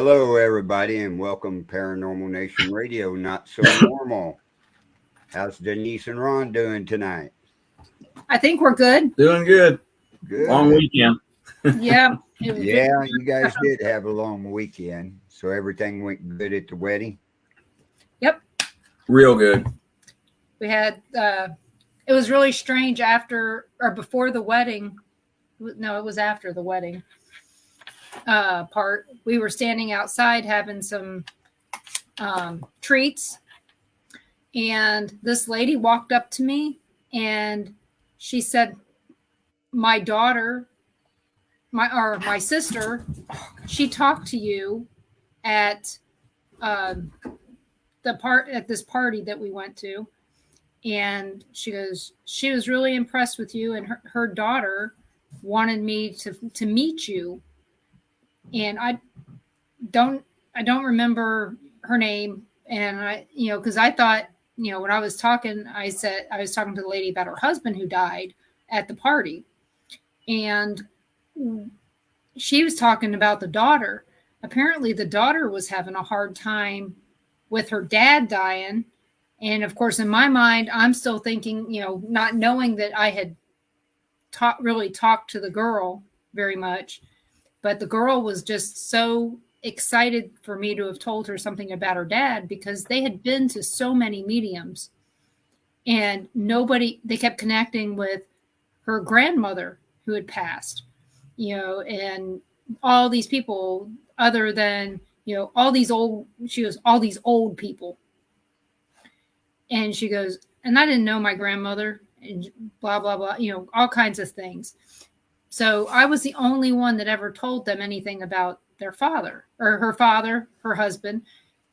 Hello, everybody, and welcome Paranormal Nation Radio, Not So Normal. How's Denise and Ron doing tonight? I think we're good. Doing good. Good. Long weekend. Yeah. Yeah, you guys did have a long weekend, so everything went good at the wedding? Yep. Real good. We had, it was really strange after or before the wedding. No, it was after the wedding part. We were standing outside having some treats, and this lady walked up to me and she said, my daughter, my sister, she talked to you at this party that we went to, and she goes, she was really impressed with you, and her daughter wanted me to meet you, and I don't remember her name, and I because I thought when I was talking, I said I was talking to the lady about her husband who died at the party, and she was talking about the daughter. Apparently the daughter was having a hard time with her dad dying. And of course, in my mind, I'm still thinking, not knowing that I had really talked to the girl very much, but the girl was just so excited for me to have told her something about her dad, because they had been to so many mediums and they kept connecting with her grandmother who had passed, and all these people other than, all these old people. And she goes, and I didn't know my grandmother, and blah, blah, blah, all kinds of things. So I was the only one that ever told them anything about their father or her husband.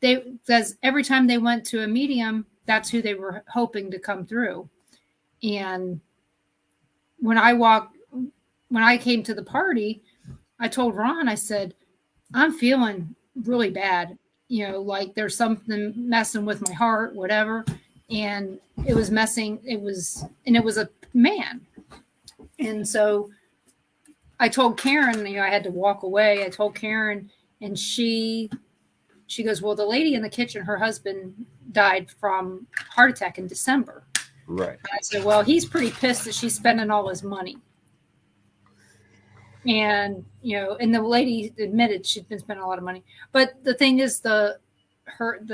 Because every time they went to a medium, that's who they were hoping to come through. And when I came to the party, I told Ron, I said, I'm feeling really bad. Like there's something messing with my heart, whatever. And it was a man. And so I told Karen, I had to walk away. I told Karen, and she goes, well, the lady in the kitchen, her husband died from heart attack in December. Right. And I said, well, he's pretty pissed that she's spending all his money. And, and the lady admitted she'd been spending a lot of money. But the thing is, the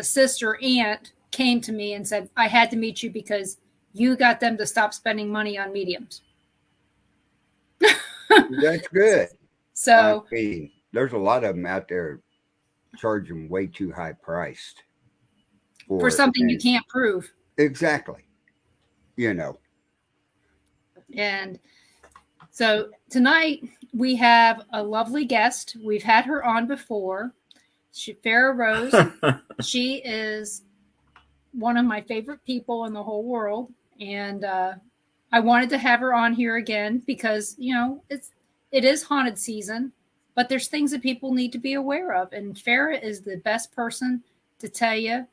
sister aunt came to me and said, I had to meet you because you got them to stop spending money on mediums. That's good. So I mean, there's a lot of them out there charging way too high priced for something you can't prove. Exactly. And so tonight we have a lovely guest. We've had her on before. Farrah Rose. She is one of my favorite people in the whole world. And I wanted to have her on here again because, it is haunted season, but there's things that people need to be aware of. And Farrah is the best person to tell you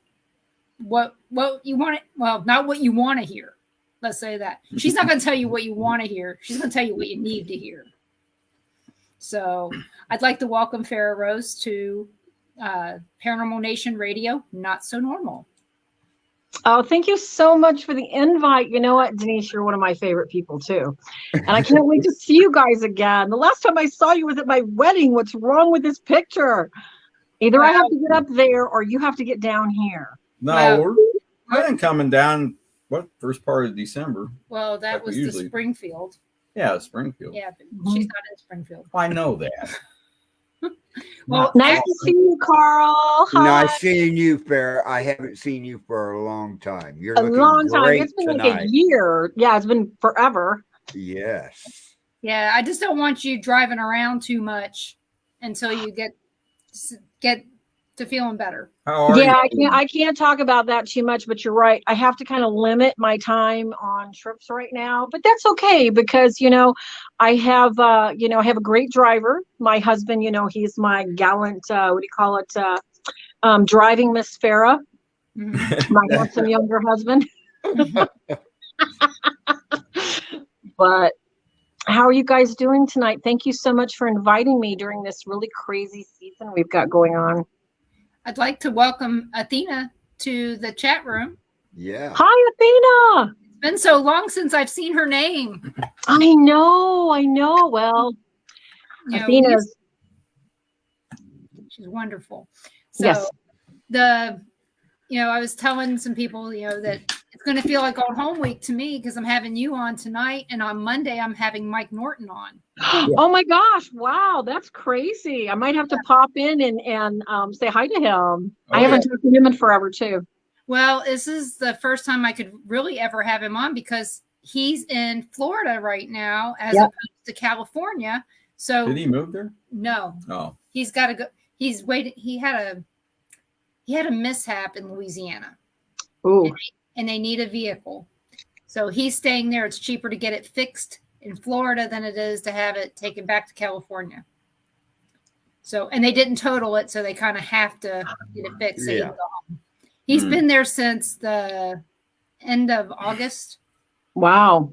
what you want. Well, not what you want to hear. Let's say that. She's not going to tell you what you want to hear. She's going to tell you what you need to hear. So I'd like to welcome Farrah Rose to Paranormal Nation Radio, Not So Normal. Oh, thank you so much for the invite. You know what, Denise, you're one of my favorite people too. And I can't wait to see you guys again. The last time I saw you was at my wedding. What's wrong with this picture? Either I have to get up there or you have to get down here. No, we're planning coming down, first part of December. Well, that was the Springfield. Yeah, Springfield. Yeah, but she's not in Springfield. I know that. Well, nice to see you, Carl. Hi. Nice seeing you, Farrah. I haven't seen you for a long time. You're looking long time. great It's been tonight. like a year. Yeah, it's been forever. Yes. Yeah, I just don't want you driving around too much until you get to feeling better. How are you? I can't talk about that too much, but you're right. I have to kind of limit my time on trips right now, but that's okay because, I have I have a great driver. My husband, he's my gallant, driving Miss Farrah, my handsome younger husband. But How are you guys doing tonight? Thank you so much for inviting me during this really crazy season we've got going on. I'd like to welcome Athena to the chat room. Yeah. Hi, Athena. It's been so long since I've seen her name. I know. Well, You know, Athena's. she's wonderful. So Yes. I was telling some people, that it's going to feel like old home week to me because I'm having you on tonight, and on Monday I'm having Mike Norton on. Oh my gosh! Wow, that's crazy. I might have to pop in and say hi to him. I haven't talked to him in forever too. Well, this is the first time I could really ever have him on because he's in Florida right now as opposed to California. So Did he move there? No. Oh. He's got to go. He's waiting. He had a mishap in Louisiana. Ooh. And they need a vehicle. So he's staying there. It's cheaper to get it fixed in Florida than it is to have it taken back to California. So, and they didn't total it, so they kind of have to get it fixed. So he can go home. He's been there since the end of August. Wow.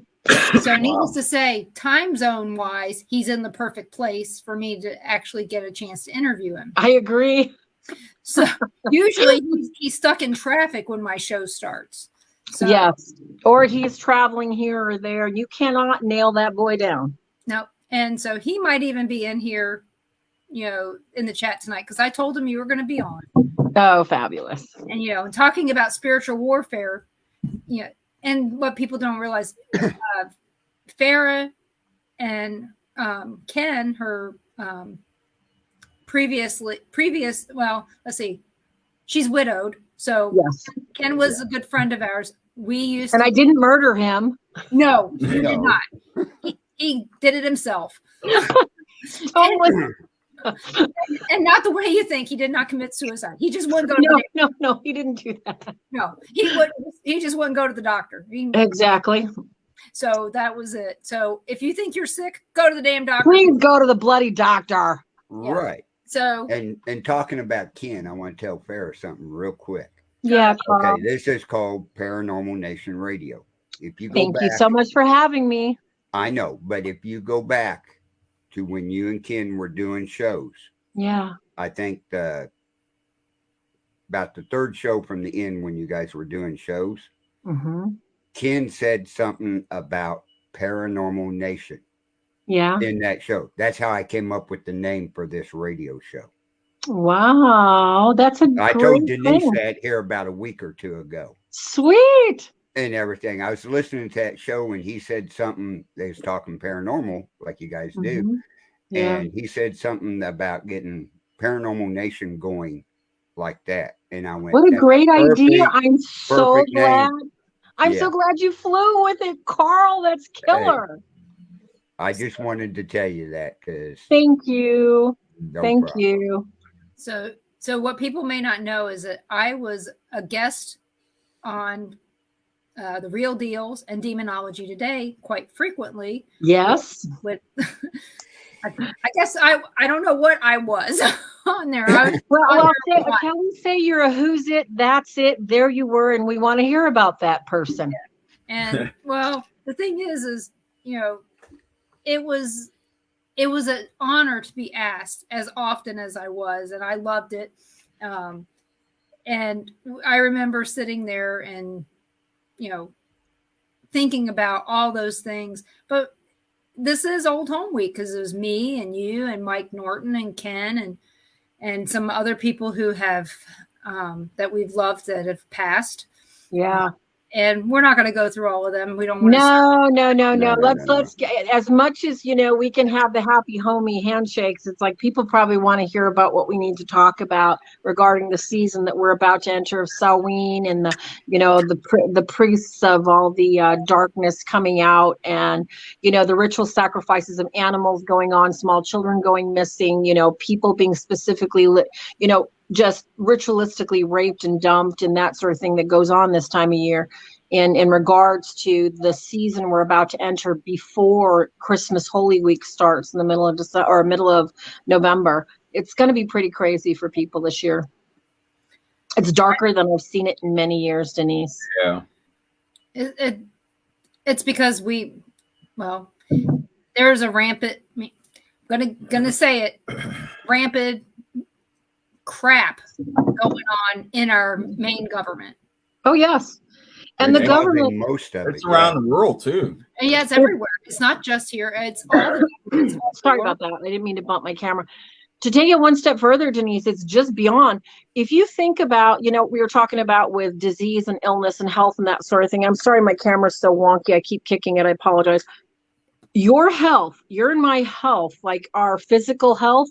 So needless to say, time zone wise, he's in the perfect place for me to actually get a chance to interview him. I agree. So usually he's stuck in traffic when my show starts. So, yes. Or he's traveling here or there. You cannot nail that boy down. No. And so he might even be in here, in the chat tonight because I told him you were going to be on. Oh, fabulous. And, talking about spiritual warfare, and what people don't realize, Farah and Ken, her let's see, she's widowed. So yes. Ken was a good friend of ours. I didn't murder him. No, he did not. He did it himself. Totally. And not the way you think. He did not commit suicide. He just wouldn't go to No, he didn't do that. No, he just wouldn't go to the doctor. Exactly. So that was it. So if you think you're sick, go to the damn doctor. Please go to the bloody doctor. Right. So and talking about Ken, I want to tell Farrah something real quick. Yeah. Okay, this is called Paranormal Nation Radio. If you go Thank back, you so much for having me. I know, but if you go back to when you and Ken were doing shows, I think about the third show from the end when you guys were doing shows, Ken said something about Paranormal Nation. Yeah. In that show. That's how I came up with the name for this radio show. Wow. That's I told Denise that here about a week or two ago. Sweet. And everything. I was listening to that show and he said something. They was talking paranormal like you guys do. Yeah. And he said something about getting Paranormal Nation going like that. And I went, what a great idea. I'm so glad. Name. I'm so glad you flew with it, Carl. That's killer. Hey, I just wanted to tell you that because thank you. Thank you. So what people may not know is that I was a guest on The Real Deals and Demonology Today quite frequently. Yes. With I guess I don't know what I was on there. Can we say you're a who's it, that's it, there you were, and we want to hear about that person. Yeah. And well, the thing is it was an honor to be asked as often as I was, and I loved it. And I remember sitting there and, thinking about all those things. But this is Old Home Week because it was me and you and Mike Norton and Ken and some other people who have that we've loved that have passed. Yeah. And we're not going to go through all of them. We don't want No. Let's get, as much as, we can have the happy homie handshakes. It's like people probably want to hear about what we need to talk about regarding the season that we're about to enter of Samhain and the priests of all the darkness coming out and, the ritual sacrifices of animals going on, small children going missing, people being specifically, just ritualistically raped and dumped and that sort of thing that goes on this time of year in regards to the season we're about to enter before Christmas Holy Week starts in the middle of December or middle of November. It's going to be pretty crazy for people this year. It's darker than I've seen it in many years, Denise. Yeah. It's because there's a rampant, gonna say it, rampant crap going on in our main government. Oh, yes. And the government, most of it's around the world too. And yeah, it's everywhere. It's not just here. It's all the sorry about that. I didn't mean to bump my camera. To take it one step further, Denise, it's just beyond. If you think about, we were talking about with disease and illness and health and that sort of thing. I'm sorry, my camera's so wonky. I keep kicking it. I apologize. Your health, your and my health, like our physical health,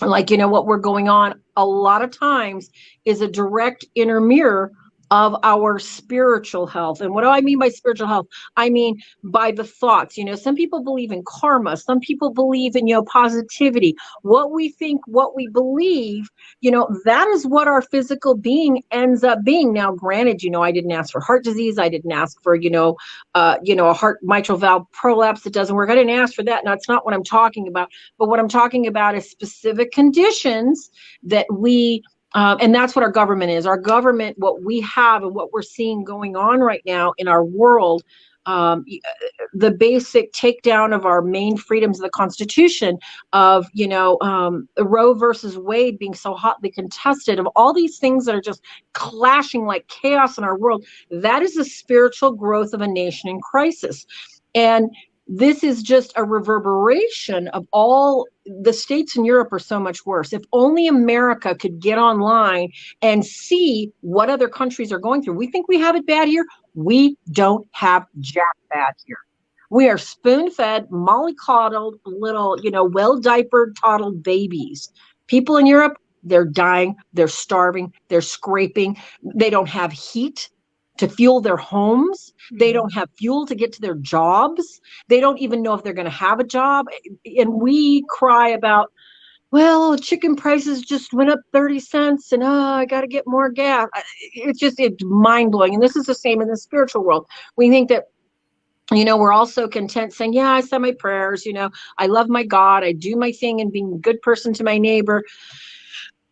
like, what we're going on a lot of times is a direct inner mirror of our spiritual health. And what do I mean by spiritual health? I mean by the thoughts. Some people believe in karma. Some people believe in, positivity. What we think, what we believe, that is what our physical being ends up being. Now, granted, I didn't ask for heart disease. I didn't ask for, a heart mitral valve prolapse that doesn't work. I didn't ask for that. Now, it's not what I'm talking about. But what I'm talking about is specific conditions that we and that's what our government is. Our government, what we have and what we're seeing going on right now in our world, the basic takedown of our main freedoms of the Constitution, of, Roe versus Wade being so hotly contested, of all these things that are just clashing like chaos in our world, that is the spiritual growth of a nation in crisis. And this is just a reverberation of all the states in Europe are so much worse. If only America could get online and see what other countries are going through. We think we have it bad here. We don't have jack bad here. We are spoon-fed, mollycoddled, little, well-diapered, toddled babies. People in Europe, they're dying, they're starving, they're scraping. They don't have heat to fuel their homes. They don't have fuel to get to their jobs. They don't even know if they're going to have a job. And we cry about, well, chicken prices just went up 30 cents and I got to get more gas. It's mind blowing. And this is the same in the spiritual world. We think that, we're also content saying, yeah, I said my prayers, I love my God. I do my thing and being a good person to my neighbor.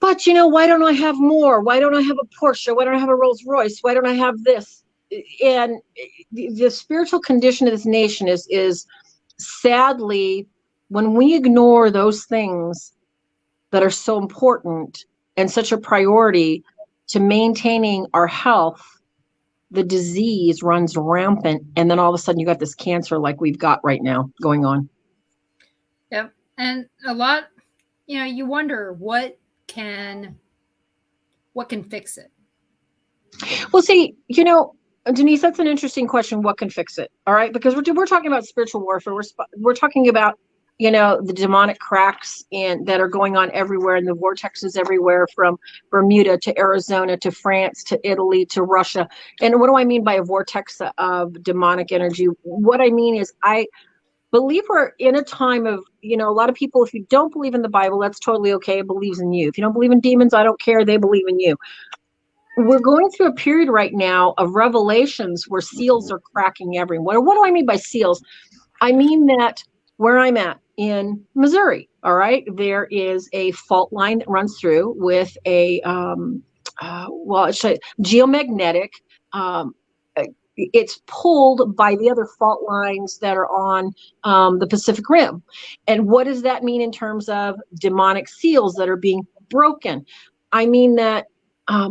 But, why don't I have more? Why don't I have a Porsche? Why don't I have a Rolls Royce? Why don't I have this? And the spiritual condition of this nation is sadly, when we ignore those things that are so important and such a priority to maintaining our health, the disease runs rampant. And then all of a sudden you got this cancer like we've got right now going on. Yep. And a lot, you wonder what can fix it. Well, see, Denise, that's an interesting question. What can fix it? All right. Because we're talking about spiritual warfare. We're talking about, the demonic cracks that are going on everywhere, and the vortexes everywhere from Bermuda to Arizona to France to Italy to Russia. And what do I mean by a vortex of demonic energy? What I mean is I believe we're in a time of, a lot of people, if you don't believe in the Bible, that's totally okay. It believes in you. If you don't believe in demons, I don't care. They believe in you. We're going through a period right now of revelations where seals are cracking everywhere. What do I mean by seals? I mean that where I'm at in Missouri, all right, there is a fault line that runs through with a, it's a geomagnetic, it's pulled by the other fault lines that are on the Pacific Rim. And what does that mean in terms of demonic seals that are being broken? I mean that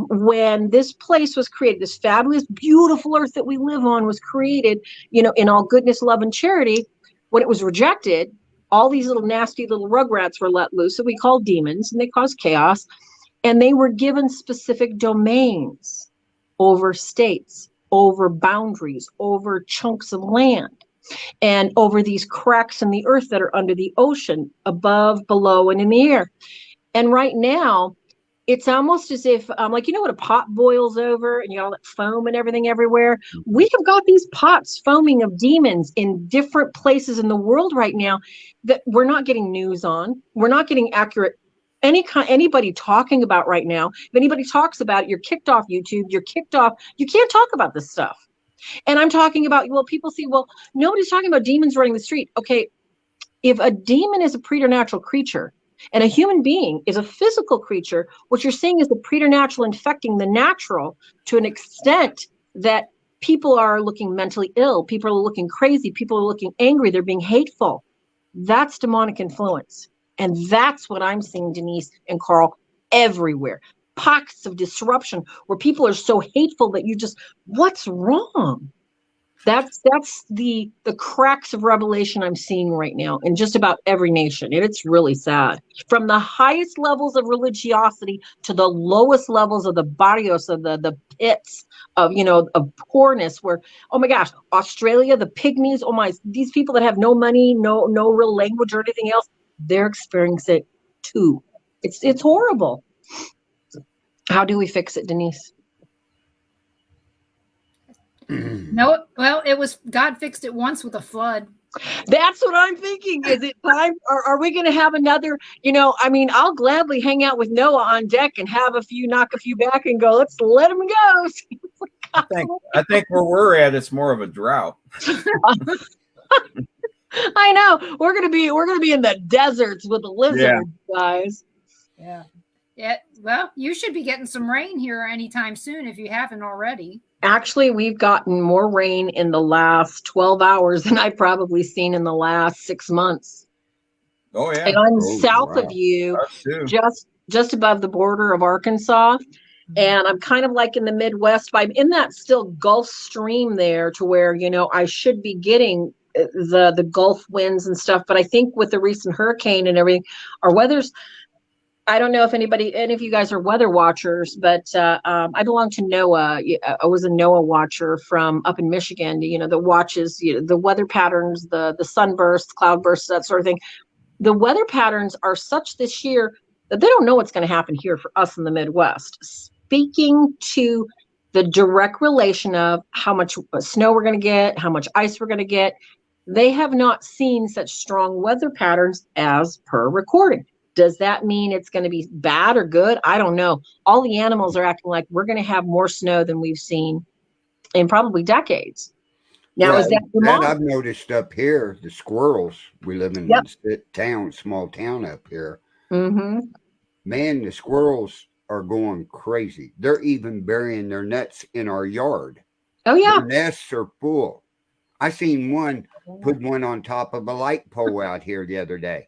when this place was created, this fabulous, beautiful earth that we live on was created, in all goodness, love, and charity. When it was rejected, all these little nasty little rugrats were let loose that we call demons, and they caused chaos. And they were given specific domains over states, over boundaries, over chunks of land, and over these cracks in the earth that are under the ocean, above, below, and in the air. And right now, it's almost as if, what a pot boils over and you got all that foam and everything everywhere. We have got these pots foaming of demons in different places in the world right now that we're not getting news on. We're not getting accurate anybody talking about right now. If anybody talks about it, you're kicked off YouTube. You're kicked off. You can't talk about this stuff. And I'm talking about, people see, nobody's talking about demons running the street. Okay, if a demon is a preternatural creature, and a human being is a physical creature, what you're seeing is the preternatural infecting the natural to an extent that people are looking mentally ill. People are looking crazy. People are looking angry. They're being hateful. That's demonic influence. And that's what I'm seeing, Denise and Carl, everywhere. Pockets of disruption where people are so hateful that you just, what's wrong? That's the cracks of revelation I'm seeing right now in just about every nation. And it's really sad. From the highest levels of religiosity to the lowest levels of the barrios, of the pits of, of poorness, where, oh my gosh, Australia, the pygmies, oh my, these people that have no money, no real language or anything else, they're experiencing it too. It's horrible. How do we fix it, Denise? No, well, it was God fixed it once with a flood. That's what I'm thinking. Is it time? Or are we going to have another? I'll gladly hang out with Noah on deck and have knock a few back and go, let's let him go. I think where we're at, it's more of a drought. I know we're gonna be in the deserts with the lizards, guys. Yeah. Well, you should be getting some rain here anytime soon if you haven't already. Actually, we've gotten more rain in the last 12 hours than I've probably seen in the last 6 months. Oh yeah. And I'm south of you, just above the border of Arkansas. And I'm kind of like in the Midwest, but I'm in that still Gulf Stream there to where, I should be getting the Gulf winds and stuff. But I think with the recent hurricane and everything, our weather's, I don't know if any of you guys are weather watchers, but I belong to NOAA. I was a NOAA watcher from up in Michigan, that watches the weather patterns, the sunbursts, cloudbursts, that sort of thing. The weather patterns are such this year that they don't know what's going to happen here for us in the Midwest. Speaking to the direct relation of how much snow we're going to get, how much ice we're going to get, they have not seen such strong weather patterns as per recording. Does that mean it's going to be bad or good? I don't know. All the animals are acting like we're going to have more snow than we've seen in probably decades. Now, is that I've noticed up here, the squirrels, we live in a small town up here. Mm-hmm. Man, the squirrels are going crazy. They're even burying their nuts in our yard. Oh, yeah. Their nests are full. I seen one put one on top of a light pole out here the other day.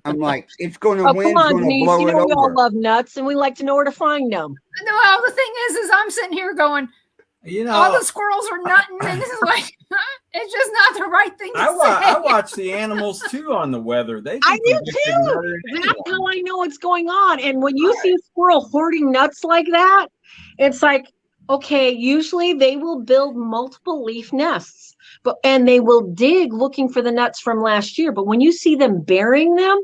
I'm like, it's going to wind's going to blow it over. We all love nuts, and we like to know where to find them. Well, the thing is I'm sitting here going, all the squirrels are nutting, and this is like, it's just not the right thing to say. I watch the animals too on the weather. I do too. That's how I know what's going on. And when you see a squirrel hoarding nuts like that, it's like, okay, usually they will build multiple leaf nests. And they will dig looking for the nuts from last year. But when you see them burying them,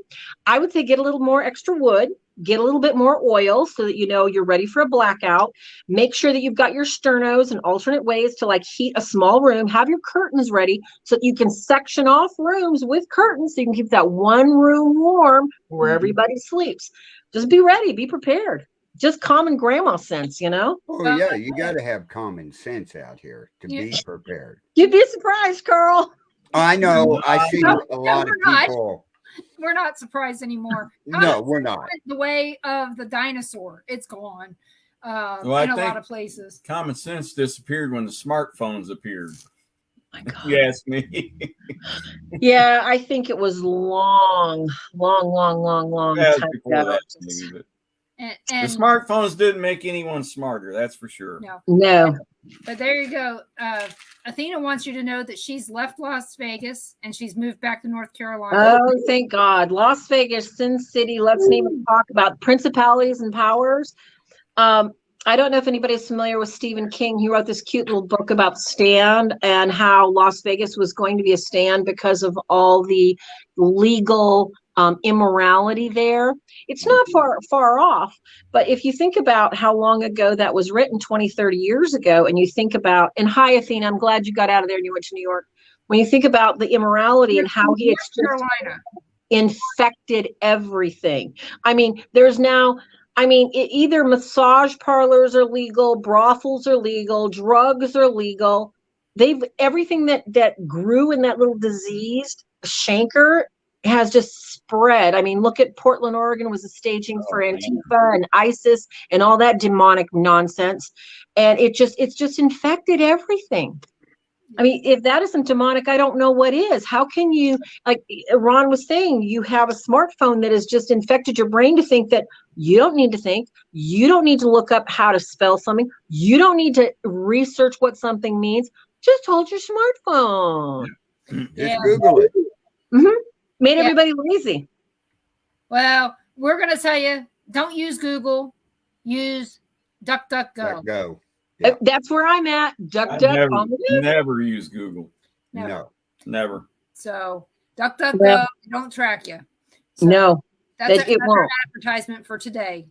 I would say get a little more extra wood, get a little bit more oil so that you're ready for a blackout. Make sure that you've got your sternos and alternate ways to heat a small room. Have your curtains ready so that you can section off rooms with curtains so you can keep that one room warm where everybody sleeps. Just be ready, be prepared. Just common grandma sense, Oh, yeah. You got to have common sense out here to be prepared. You'd be surprised, Carl. I know. I see a lot of people. We're not surprised anymore. No, we're not. The way of the dinosaur. It's gone in a lot of places. Common sense disappeared when the smartphones appeared. My God. You ask me. Yeah, I think it was long time ago. And the smartphones didn't make anyone smarter, that's for sure. No. But there you go. Athena wants you to know that she's left Las Vegas and she's moved back to North Carolina. Oh, thank God. Las Vegas, Sin City. Let's even talk about principalities and powers. I don't know if anybody's familiar with Stephen King. He wrote this cute little book about Stand and how Las Vegas was going to be a stand because of all the legal immorality there. It's not far off, but if you think about how long ago that was written, 20, 30 years ago, and you think about, and hi, Athena, I'm glad you got out of there and you went to New York. When you think about the immorality and how he infected everything. I mean, there's now, either massage parlors are legal, brothels are legal, drugs are legal. Everything that grew in that little diseased chancre has just spread. I mean, look at Portland, Oregon was a staging for Antifa and ISIS and all that demonic nonsense. And it's just infected everything. I mean, if that isn't demonic, I don't know what is. How can you, like Ron was saying, you have a smartphone that has just infected your brain to think that you don't need to think. You don't need to look up how to spell something. You don't need to research what something means. Just hold your smartphone. Just Google it. Mm-hmm. Made everybody lazy. Well, we're going to tell you, don't use Google. Use DuckDuckGo. Go. Yep. That's where I'm at. Never use Google. No. Never. So DuckDuckGo don't track you. So no. That's an advertisement for today.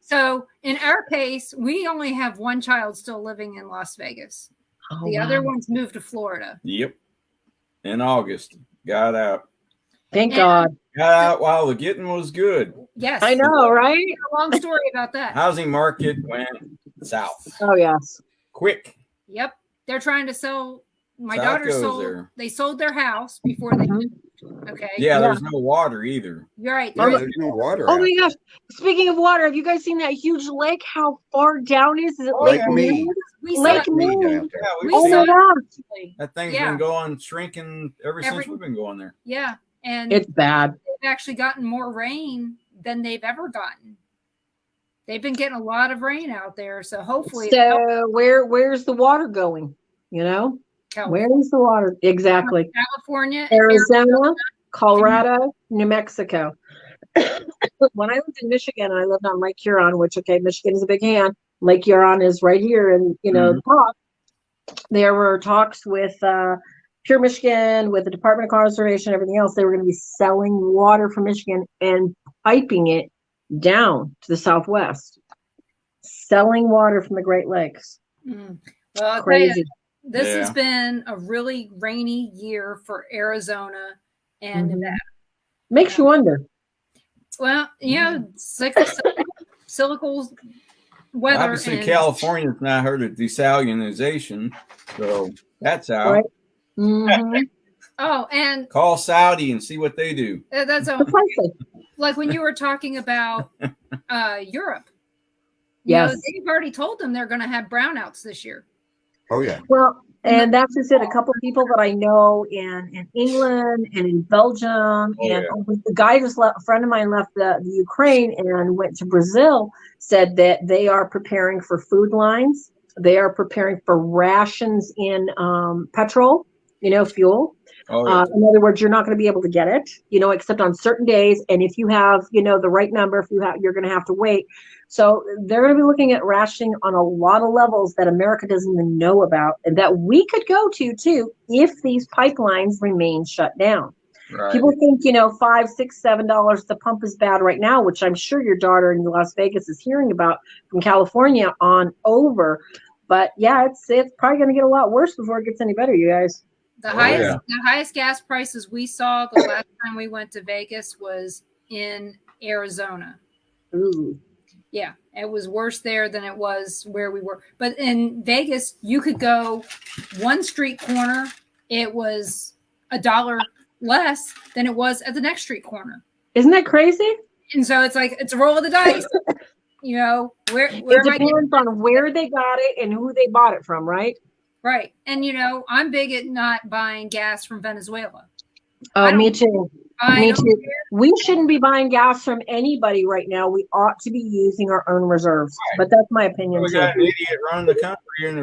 So in our case, we only have one child still living in Las Vegas. The other one's moved to Florida. Yep. In August. Got out. Thank God. Got out while the getting was good. Yes. I know, right? A long story about that. Housing market went south. Oh, yes. Quick. Yep. They're trying to sell. My daughter sold their house before they moved. Okay. Yeah, there's no water either. You're right. There's no water. Oh my gosh. Speaking of water, have you guys seen that huge lake? How far down is it? Lake Mead. Lake Mead. That thing's been going, shrinking ever since we've been going there. Yeah. And it's bad. They've actually gotten more rain than they've ever gotten. They've been getting a lot of rain out there. So hopefully. So where's the water going? You know? California. Where is the water? Exactly. California, Arizona, Colorado, New Mexico. When I lived in Michigan, I lived on Lake Huron, which, Michigan is a big hand. Lake Huron is right here in, the top. There were talks with Pure Michigan, with the Department of Conservation, everything else. They were going to be selling water from Michigan and piping it down to the Southwest. Selling water from the Great Lakes. Well, crazy. This has been a really rainy year for Arizona and Nevada. Makes you wonder. Well, cyclical weather. Obviously, California's not heard of desalinization, so that's out. Right. Mm-hmm. Oh, and call Saudi and see what they do. That's like when you were talking about Europe. Yes, they've already told them they're going to have brownouts this year. Oh, yeah. Well, and that's just it. A couple of people that I know in England and in Belgium, the guy just left, a friend of mine left the Ukraine and went to Brazil, said that they are preparing for food lines. They are preparing for rations in petrol, fuel. Oh, yeah. In other words, you're not going to be able to get it, except on certain days. And if you have, the right number, you're going to have to wait. So they're going to be looking at rationing on a lot of levels that America doesn't even know about, and that we could go to too if these pipelines remain shut down. Right. People think, $5, $6, $7 the pump is bad right now, which I'm sure your daughter in Las Vegas is hearing about from California on over. But yeah, it's probably going to get a lot worse before it gets any better, you guys. The highest gas prices we saw the last time we went to Vegas was in Arizona. Ooh. Yeah, it was worse there than it was where we were. But in Vegas, you could go one street corner. It was $1 less than it was at the next street corner. Isn't that crazy? And so it's like, it's a roll of the dice. Where it depends on where they got it and who they bought it from, right? Right. And, I'm big at not buying gas from Venezuela. Oh, me too. Me too. We shouldn't be buying gas from anybody right now. We ought to be using our own reserves. Right. But that's my opinion. We got an idiot running the country and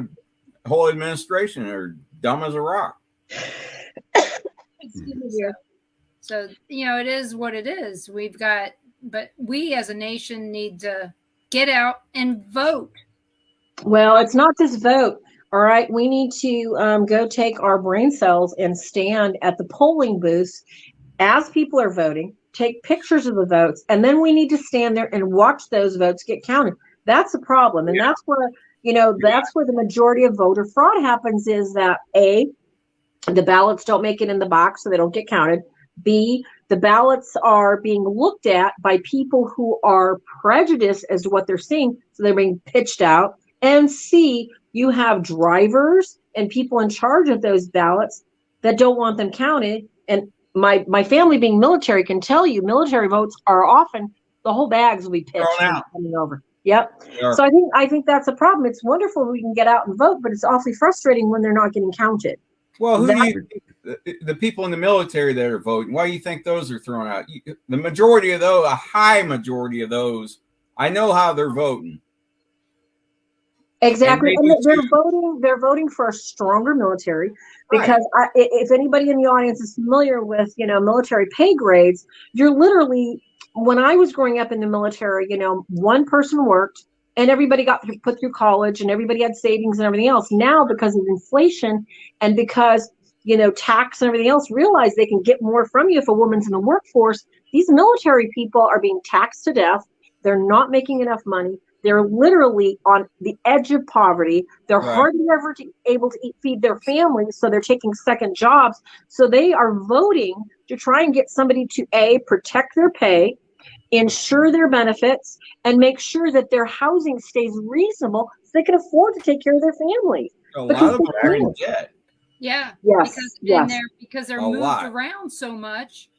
the whole administration are dumb as a rock. So, it is what it is. But we as a nation need to get out and vote. Well, it's not just vote. All right. We need to go take our brain cells and stand at the polling booths as people are voting, take pictures of the votes, and then we need to stand there and watch those votes get counted. That's the problem. And that's where, that's where the majority of voter fraud happens, is that A, the ballots don't make it in the box, so they don't get counted. B, the ballots are being looked at by people who are prejudiced as to what they're seeing, so they're being pitched out. And C, you have drivers and people in charge of those ballots that don't want them counted. And my family being military can tell you military votes are often the whole bags will be pitched and coming over. Yep. So I think that's a problem. It's wonderful we can get out and vote, but it's awfully frustrating when they're not getting counted. Well, who do you the people in the military that are voting? Why do you think those are thrown out? The majority of those, a high majority of those, I know how they're voting. Exactly, and they're voting for a stronger military because if anybody in the audience is familiar with military pay grades, you're literally, when I was growing up in the military, one person worked and everybody got put through college and everybody had savings and everything else. Now, because of inflation and because tax and everything else, realize they can get more from you if a woman's in the workforce. These military people are being taxed to death. They're not making enough money. They're literally on the edge of poverty. They're hardly ever able to feed their families, so they're taking second jobs. So they are voting to try and get somebody to protect their pay, ensure their benefits, and make sure that their housing stays reasonable so they can afford to take care of their families. A lot of them are in debt. Yeah. Yes. Because they're moved around so much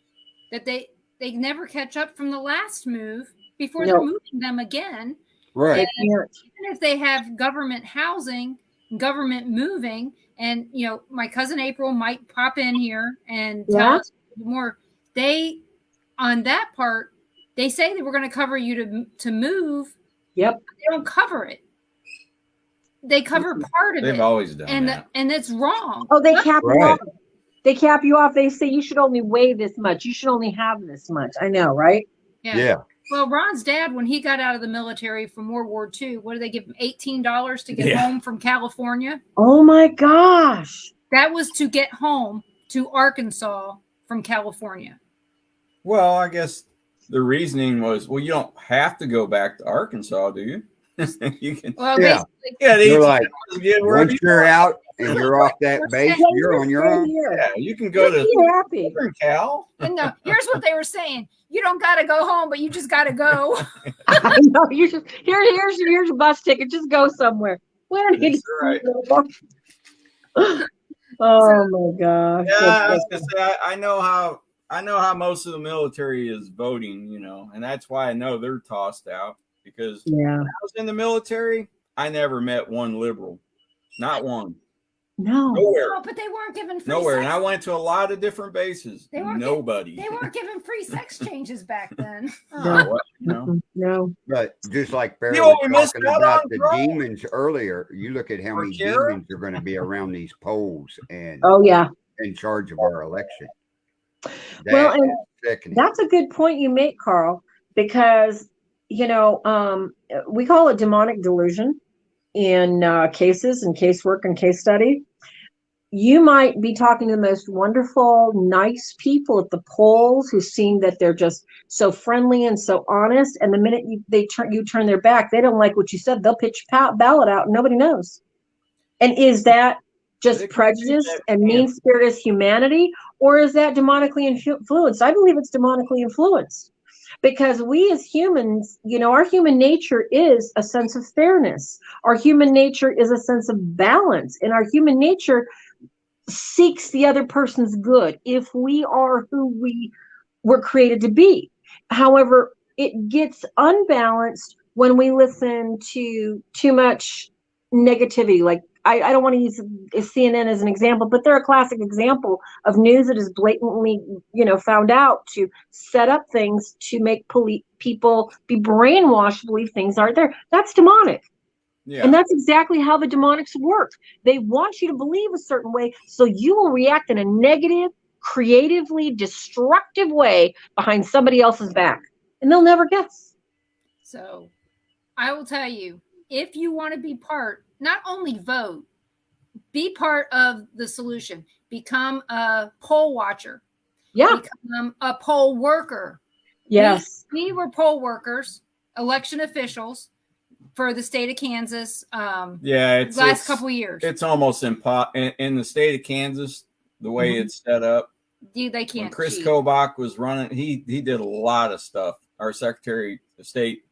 that they never catch up from the last move before they're moving them again. Right. Even if they have government housing, government moving, and my cousin April might pop in here and tell us more. On that part, they say that we're going to cover you to move. Yep. They don't cover it. They cover part of it. They've always done that. And it's wrong. Oh, they cap you off. They cap you off. They say you should only weigh this much. You should only have this much. I know, right? Yeah. Well, Ron's dad, when he got out of the military from World War II, what did they give him? $18 to get home from California? Oh, my gosh. That was to get home to Arkansas from California. Well, I guess the reasoning was, you don't have to go back to Arkansas, do you? You can. Well, you're like, once you're out and you're off that base, you're on your own. Yeah, you can go to Southern Cal. And no, here's what they were saying: you don't got to go home, but you just got to go. No, you just here's your bus ticket. Just go somewhere. Where do you Oh my gosh! Yeah, I was gonna say I know how most of the military is voting, and that's why I know they're tossed out. Because when I was in the military, I never met one liberal. Not one. No. Nowhere. Oh, but they weren't given free Nowhere. sex. And I went to a lot of different bases. Nobody. They weren't given free sex changes back then. No. But just like Barry was talking about the demons earlier, you look at how many demons are going to be around these polls and in charge of our election. That's a good point you make, Carl, because we call it demonic delusion in cases and casework and case study. You might be talking to the most wonderful, nice people at the polls who seem that they're just so friendly and so honest. And the minute you turn their back, they don't like what you said. They'll pitch ballot out and nobody knows. And is that just prejudice and mean-spirited humanity, or is that demonically influenced? I believe it's demonically influenced. Because we as humans, our human nature is a sense of fairness. Our human nature is a sense of balance. And our human nature seeks the other person's good if we are who we were created to be. However, it gets unbalanced when we listen to too much negativity. Like, I don't want to use CNN as an example, but they're a classic example of news that is blatantly, found out to set up things to make people be brainwashed to believe things aren't there. That's demonic. Yeah. And that's exactly how the demonics work. They want you to believe a certain way, so you will react in a negative, creatively destructive way behind somebody else's back, and they'll never guess. So I will tell you, if you want to be not only vote, be part of the solution. Become a poll watcher. Yeah. Become a poll worker. Yes. We were poll workers, election officials for the state of Kansas. It's last couple of years. It's almost impossible in the state of Kansas, the way it's set up. Dude, they can't. When Chris Kobach was running, he did a lot of stuff. Our Secretary of State,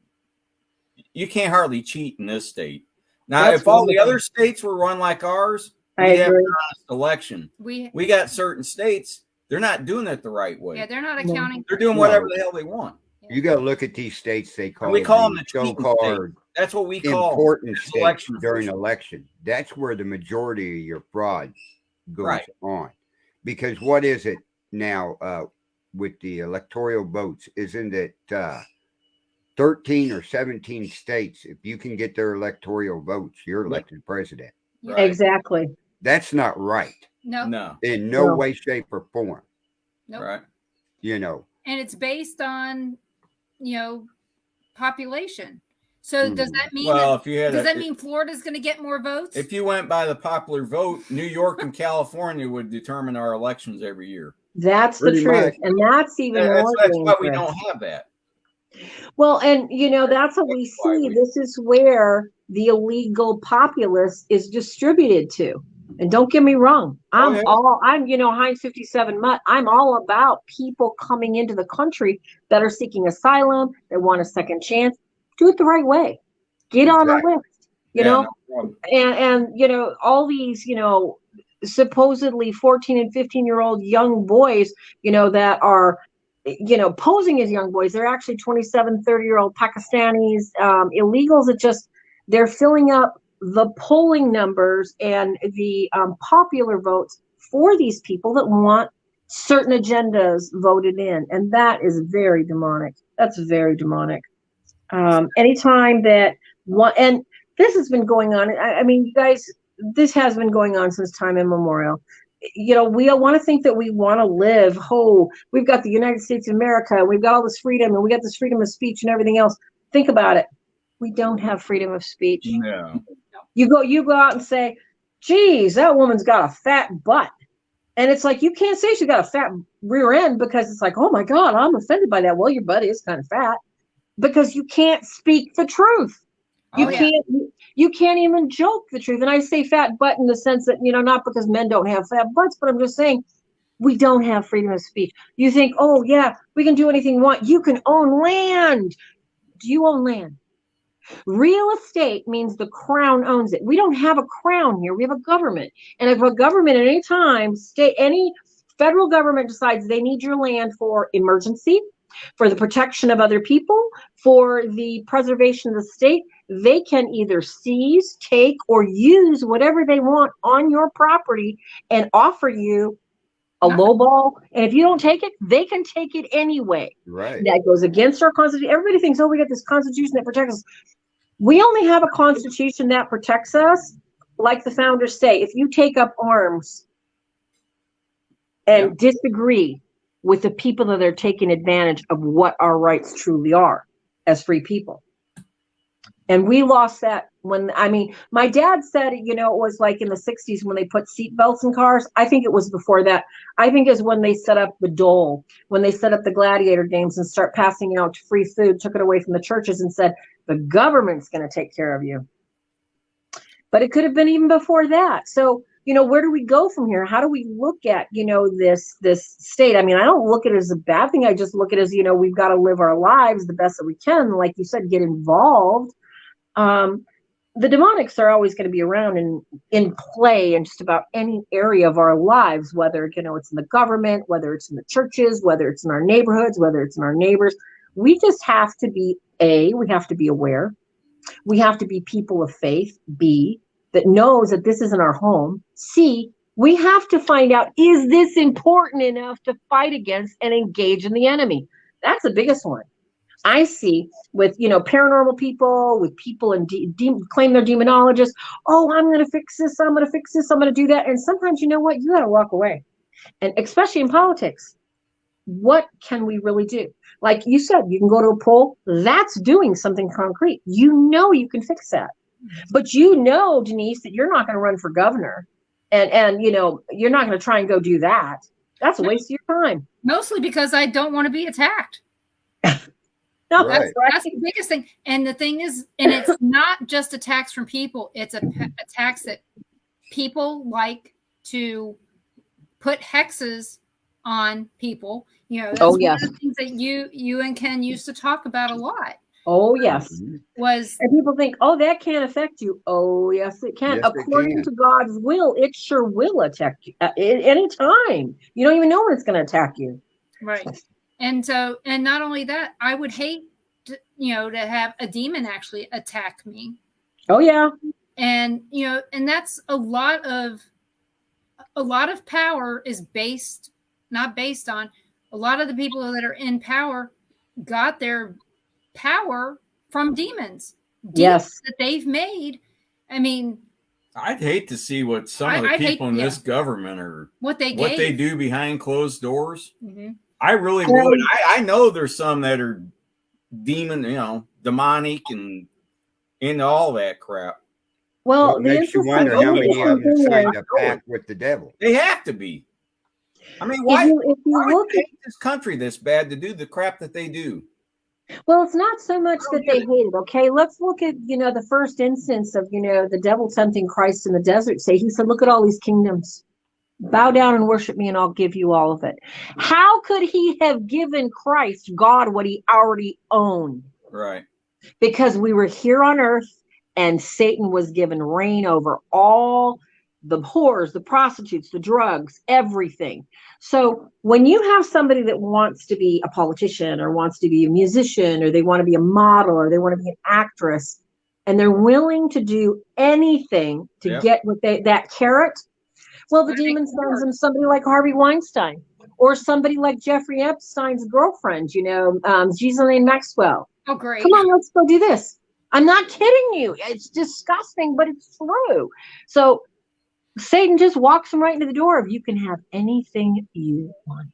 you can't hardly cheat in this state. Now, if all the other states were run like ours, I agree. have an honest election. We got certain states, they're not doing it the right way. Yeah, they're not accounting. They're doing whatever the hell they want. You got to look at these states. They call we call them the so-called That's what we call important states during election. That's where the majority of your fraud goes on. Because what is it now with the electoral votes? Isn't it 13 or 17 states? If you can get their electoral votes, you're elected president. Right. Exactly. That's not right. No. In no way, shape, or form. Nope. Right. You know. And it's based on, population. So does that mean does that mean Florida's going to get more votes? If you went by the popular vote, New York and California would determine our elections every year. That's the truth. And that's even more that's why we don't have that. Well, and that's what we see. This is where the illegal populace is distributed to. And don't get me wrong, I'm Heinz 57 Mutt. I'm all about people coming into the country that are seeking asylum, that want a second chance. Do it the right way. Get on the list, and all these, supposedly 14 and 15-year-old young boys, that are, posing as young boys. They're actually 27, 30-year-old Pakistanis, illegals that they're filling up the polling numbers and the popular votes for these people that want certain agendas voted in. And that is very demonic. That's very demonic. Anytime that and this has been going on. I mean, you guys, this has been going on since time immemorial. We all want to think that we want to live. We've got the United States of America. We've got all this freedom, and we got this freedom of speech and everything else. Think about it. We don't have freedom of speech. No. You go out and say, geez, that woman's got a fat butt. And it's like, you can't say she's got a fat rear end because it's like, oh my God, I'm offended by that. Well, your butt is kind of fat, because you can't speak the truth. You can't even joke the truth. And I say fat butt in the sense that, not because men don't have fat butts, but I'm just saying we don't have freedom of speech. You think, oh yeah, we can do anything we want. You can own land. Do you own land? Real estate means the crown owns it. We don't have a crown here. We have a government. And if a government at any time, any federal government decides they need your land for emergency, for the protection of other people, for the preservation of the state, they can either seize, take, or use whatever they want on your property and offer you a low ball. And if you don't take it, they can take it anyway. Right. That goes against our Constitution. Everybody thinks, we got this Constitution that protects us. We only have a Constitution that protects us, like the founders say. If you take up arms and disagree with the people that are taking advantage of what our rights truly are as free people. And we lost that my dad said, it was like in the 60s when they put seat belts in cars. I think it was before that. I think is when they set up the dole, when they set up the gladiator games and start passing out free food, took it away from the churches and said, the government's going to take care of you. But it could have been even before that. So, where do we go from here? How do we look at, this state? I mean, I don't look at it as a bad thing. I just look at it as, we've got to live our lives the best that we can. Like you said, get involved. The demonics are always going to be around and in play in just about any area of our lives, whether, it's in the government, whether it's in the churches, whether it's in our neighborhoods, whether it's in our neighbors. We just have to be, we have to be aware. We have to be people of faith. B, that knows that this isn't our home. C, we have to find out, is this important enough to fight against and engage in the enemy? That's the biggest one. I see with, paranormal people, with people and claim they're demonologists. Oh, I'm going to fix this. I'm going to fix this. I'm going to do that. And sometimes, you got to walk away. And especially in politics, what can we really do? Like you said, you can go to a poll. That's doing something concrete. You can fix that. But Denise, that you're not going to run for governor. And you're not going to try and go do that. That's a waste of your time. Mostly because I don't want to be attacked. No, right. That's the biggest thing. And the thing is, and it's not just attacks from people. It's attacks that people like to put hexes on people. That's one of the things that you and Ken used to talk about a lot. Oh, yes. Was and people think, oh, that can't affect you. Oh, yes, it can. Yes, it According can. to God's will, it sure will attack you at any time. You don't even know when it's going to attack you. Right. And so, and not only that, I would hate to, to have a demon actually attack me. Oh, yeah. And, and that's a lot of power is not based on a lot of the people that are in power got their power from demons Yes. that they've made. I mean, I'd hate to see what some of the people in this government are, what they do behind closed doors. Mm-hmm. I really would. I know there's some that are demonic and into all that crap. Well, it makes you wonder how many of them signed a pact with the devil. They have to be. I mean, why would they hate this country this bad to do the crap that they do? Well, it's not so much that they hate it. Okay, let's look at the first instance of the devil tempting Christ in the desert. He said, "Look at all these kingdoms. Bow down and worship me, and I'll give you all of it." How could he have given Christ, God, what he already owned? Right. Because we were here on earth, and Satan was given reign over all the whores, the prostitutes, the drugs, everything. So when you have somebody that wants to be a politician or wants to be a musician or they want to be a model or they want to be an actress and they're willing to do anything to get what that carrot, well, the demon sends them somebody like Harvey Weinstein or somebody like Jeffrey Epstein's girlfriend, Ghislaine Maxwell. Oh, great. Come on, let's go do this. I'm not kidding you. It's disgusting, but it's true. So Satan just walks them right into the door of you can have anything you want.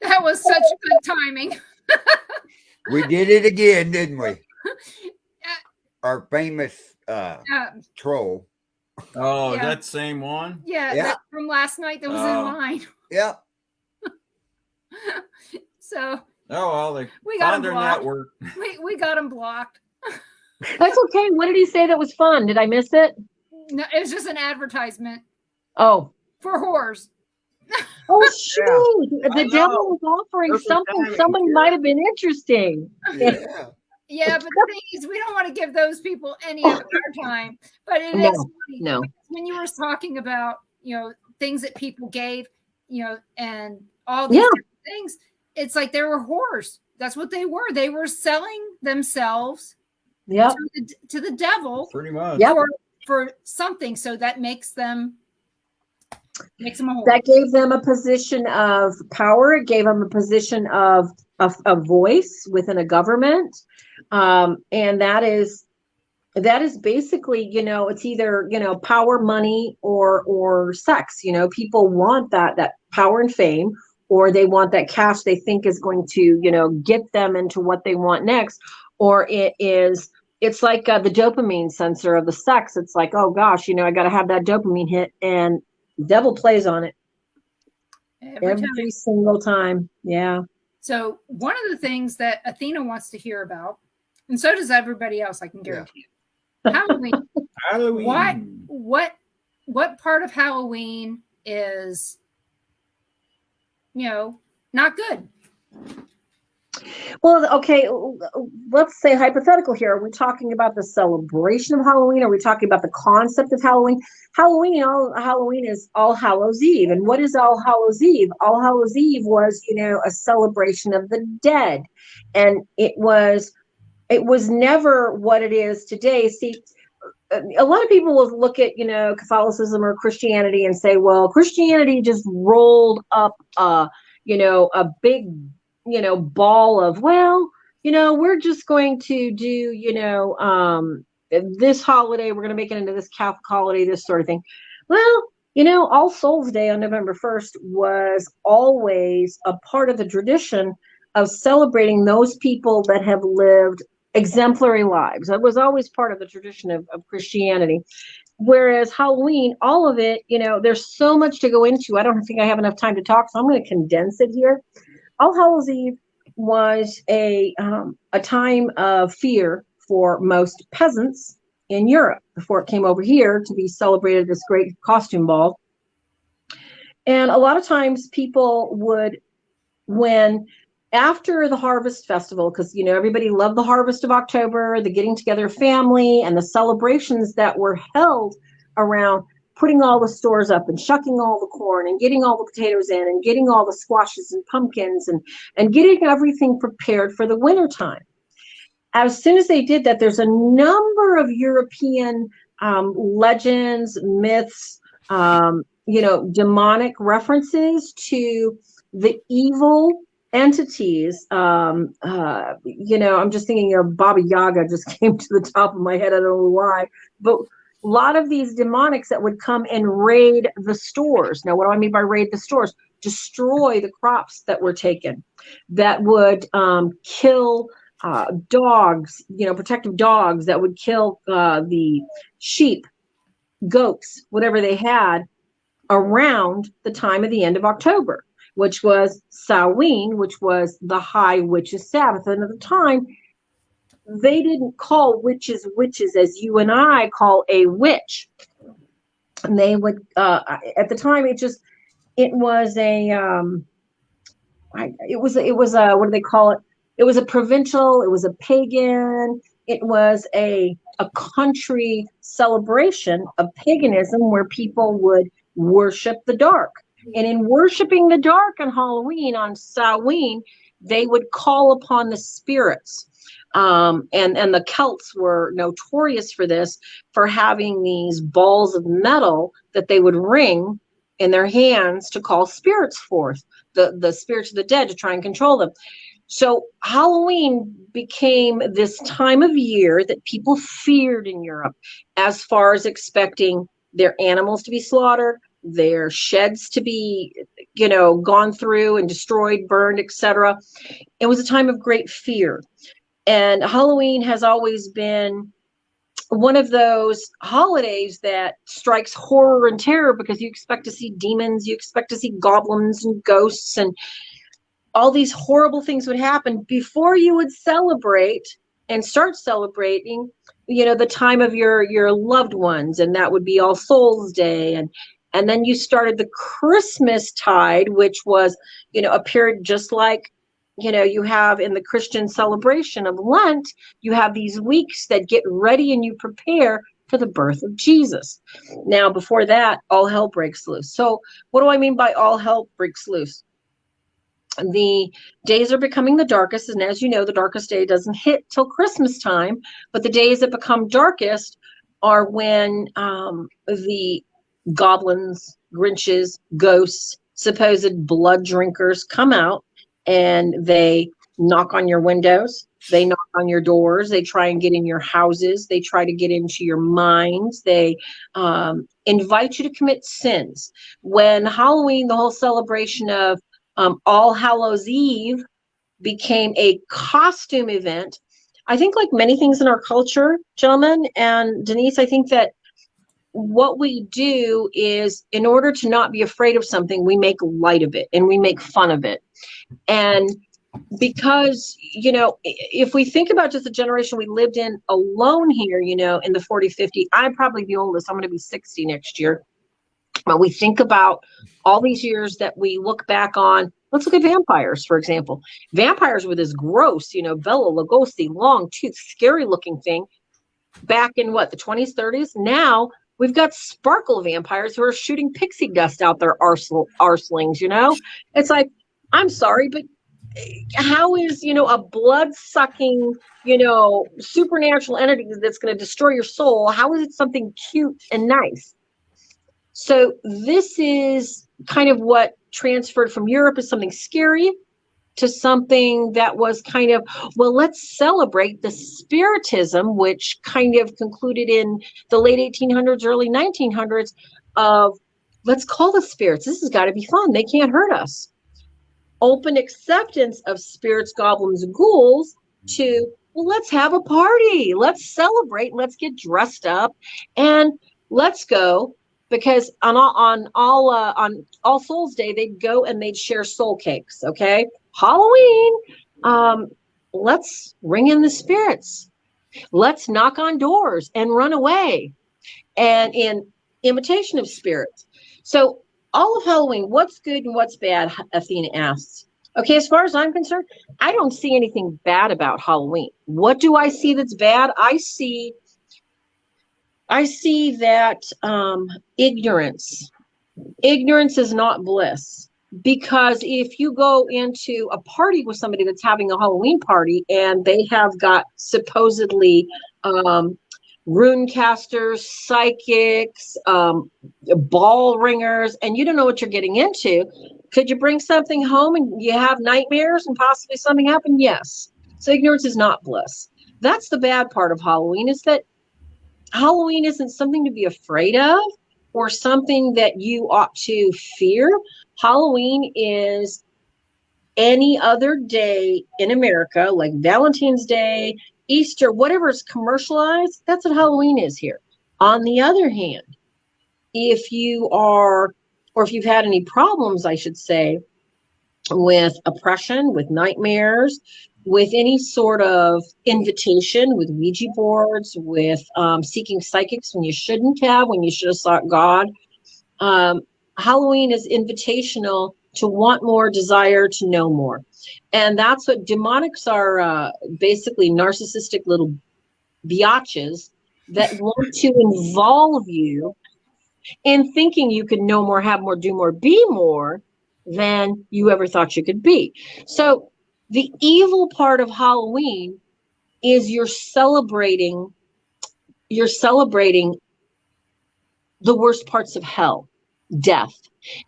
That was such good timing. We did it again, didn't we? Our famous troll. Oh, that same one? Yeah. That from last night that was in mine. Yep. So. Oh, well, we got him blocked. Network. We got him blocked. That's okay. What did he say that was fun? Did I miss it? No, it was just an advertisement. Oh. For whores. Oh, shoot. The devil was offering something. Somebody might have been interesting. Yeah. Yeah, but the thing is, we don't want to give those people any of our time. But it is funny. No. When you were talking about, things that people gave, and all these different things, it's like they were whores. That's what they were. They were selling themselves to the devil. Pretty much. For something. So that makes them a whore. That gave them a position of power. It gave them a position of a voice within a government. And that is basically, it's either, power, money, or sex. People want that power and fame, or they want that cash they think is going to, get them into what they want next. Or it's like the dopamine sensor of the sex. It's like, oh gosh, I got to have that dopamine hit, and the devil plays on it every single time. Yeah. So one of the things that Athena wants to hear about, and so does everybody else, I can guarantee you, Halloween. Halloween. What part of Halloween is, not good? Well, okay, let's say hypothetical here. Are we talking about the celebration of Halloween? Are we talking about the concept of Halloween? Halloween is All Hallows Eve. And what is All Hallows Eve? All Hallows Eve was, a celebration of the dead. And it was never what it is today. See, a lot of people will look at, Catholicism or Christianity and say, well, Christianity just rolled up, a big ball of, we're just going to do, this holiday, we're going to make it into this Catholic holiday, this sort of thing. Well, All Souls Day on November 1st was always a part of the tradition of celebrating those people that have lived exemplary lives. That was always part of the tradition of Christianity. Whereas Halloween, all of it, there's so much to go into. I don't think I have enough time to talk, so I'm going to condense it here. All Hallows Eve was a time of fear for most peasants in Europe before it came over here to be celebrated this great costume ball. And a lot of times people would, when after the harvest festival, because, you know, everybody loved the harvest of October, the getting together family and the celebrations that were held around putting all the stores up and shucking all the corn and getting all the potatoes in and getting all the squashes and pumpkins and getting everything prepared for the wintertime. As soon as they did that, there's a number of European legends, myths, you know, demonic references to the evil entities. You know, I'm just thinking of Baba Yaga just came to the top of my head. I don't know why, but a lot of these demonics that would come and raid the stores. Now, what do I mean by raid the stores? Destroy the crops that were taken, that would kill dogs, you know, protective dogs, that would kill the sheep, goats, whatever they had around the time of the end of October, which was Samhain, which was the High Witches' Sabbath. And at the time, they didn't call witches witches as you and I call a witch. And they would, at the time, it was a, what do they call it? It was a provincial, it was a pagan, it was a country celebration of paganism where people would worship the dark. And in worshiping the dark on Halloween, on Samhain, they would call upon the spirits. And the Celts were notorious for this, for having these balls of metal that they would ring in their hands to call spirits forth, the spirits of the dead, to try and control them. So Halloween became this time of year that people feared in Europe, as far as expecting their animals to be slaughtered, their sheds to be, you know, gone through and destroyed, burned, etc. It was a time of great fear. And Halloween has always been one of those holidays that strikes horror and terror, because you expect to see demons, you expect to see goblins and ghosts, and all these horrible things would happen before you would celebrate and start celebrating, you know, the time of your loved ones. And that would be All Souls Day. And then you started the Christmas tide, which was, you know, a period just like, you know, you have in the Christian celebration of Lent, you have these weeks that get ready and you prepare for the birth of Jesus. Now, before that, all hell breaks loose. So what do I mean by all hell breaks loose? The days are becoming the darkest, and as you know, the darkest day doesn't hit till Christmas time, but the days that become darkest are when the goblins, Grinches, ghosts, supposed blood drinkers come out, and they knock on your windows, they knock on your doors, they try and get in your houses, they try to get into your minds, they invite you to commit sins. When Halloween, the whole celebration of All Hallows Eve became a costume event, I think, like many things in our culture, gentlemen and Denise, I think that what we do is, in order to not be afraid of something, we make light of it and we make fun of it. And because, you know, if we think about just the generation we lived in alone here, you know, in the 40, 50, I'm probably the oldest, I'm going to be 60 next year. But we think about all these years that we look back on. Let's look at vampires, for example. Vampires were this gross, you know, Bela Lugosi, long tooth, scary looking thing back in what, the 20s, 30s? Now we've got sparkle vampires who are shooting pixie dust out their arselings, you know? It's like, I'm sorry, but how is, you know, a blood-sucking, you know, supernatural entity that's going to destroy your soul, how is it something cute and nice? So this is kind of what transferred from Europe as something scary to something that was kind of, well, let's celebrate the spiritism, which kind of concluded in the late 1800s, early 1900s, of let's call the spirits. This has got to be fun. They can't hurt us. Open acceptance of spirits, goblins, and ghouls to, well, let's have a party. Let's celebrate. Let's get dressed up and let's go. Because on All Souls Day, they'd go and they'd share soul cakes. Okay, Halloween, let's ring in the spirits. Let's knock on doors and run away, and in imitation of spirits. So all of Halloween, what's good and what's bad? Athena asks. Okay, as far as I'm concerned, I don't see anything bad about Halloween. What do I see that's bad? I see that ignorance. Ignorance is not bliss. Because if you go into a party with somebody that's having a Halloween party and they have got supposedly rune casters, psychics, ball ringers, and you don't know what you're getting into, could you bring something home and you have nightmares and possibly something happen? Yes. So ignorance is not bliss. That's the bad part of Halloween, is that Halloween isn't something to be afraid of or something that you ought to fear. Halloween is any other day in America, like Valentine's Day, Easter, whatever is commercialized. That's what Halloween is here. On the other hand, if you've had any problems, I should say, with oppression, with nightmares, with any sort of invitation, with Ouija boards, with seeking psychics when you shouldn't have, when you should have sought God. Halloween is invitational to want more, desire to know more. And that's what demonics are, basically narcissistic little biatches that want to involve you in thinking you can know more, have more, do more, be more than you ever thought you could be. So the evil part of Halloween is you're celebrating the worst parts of hell, death.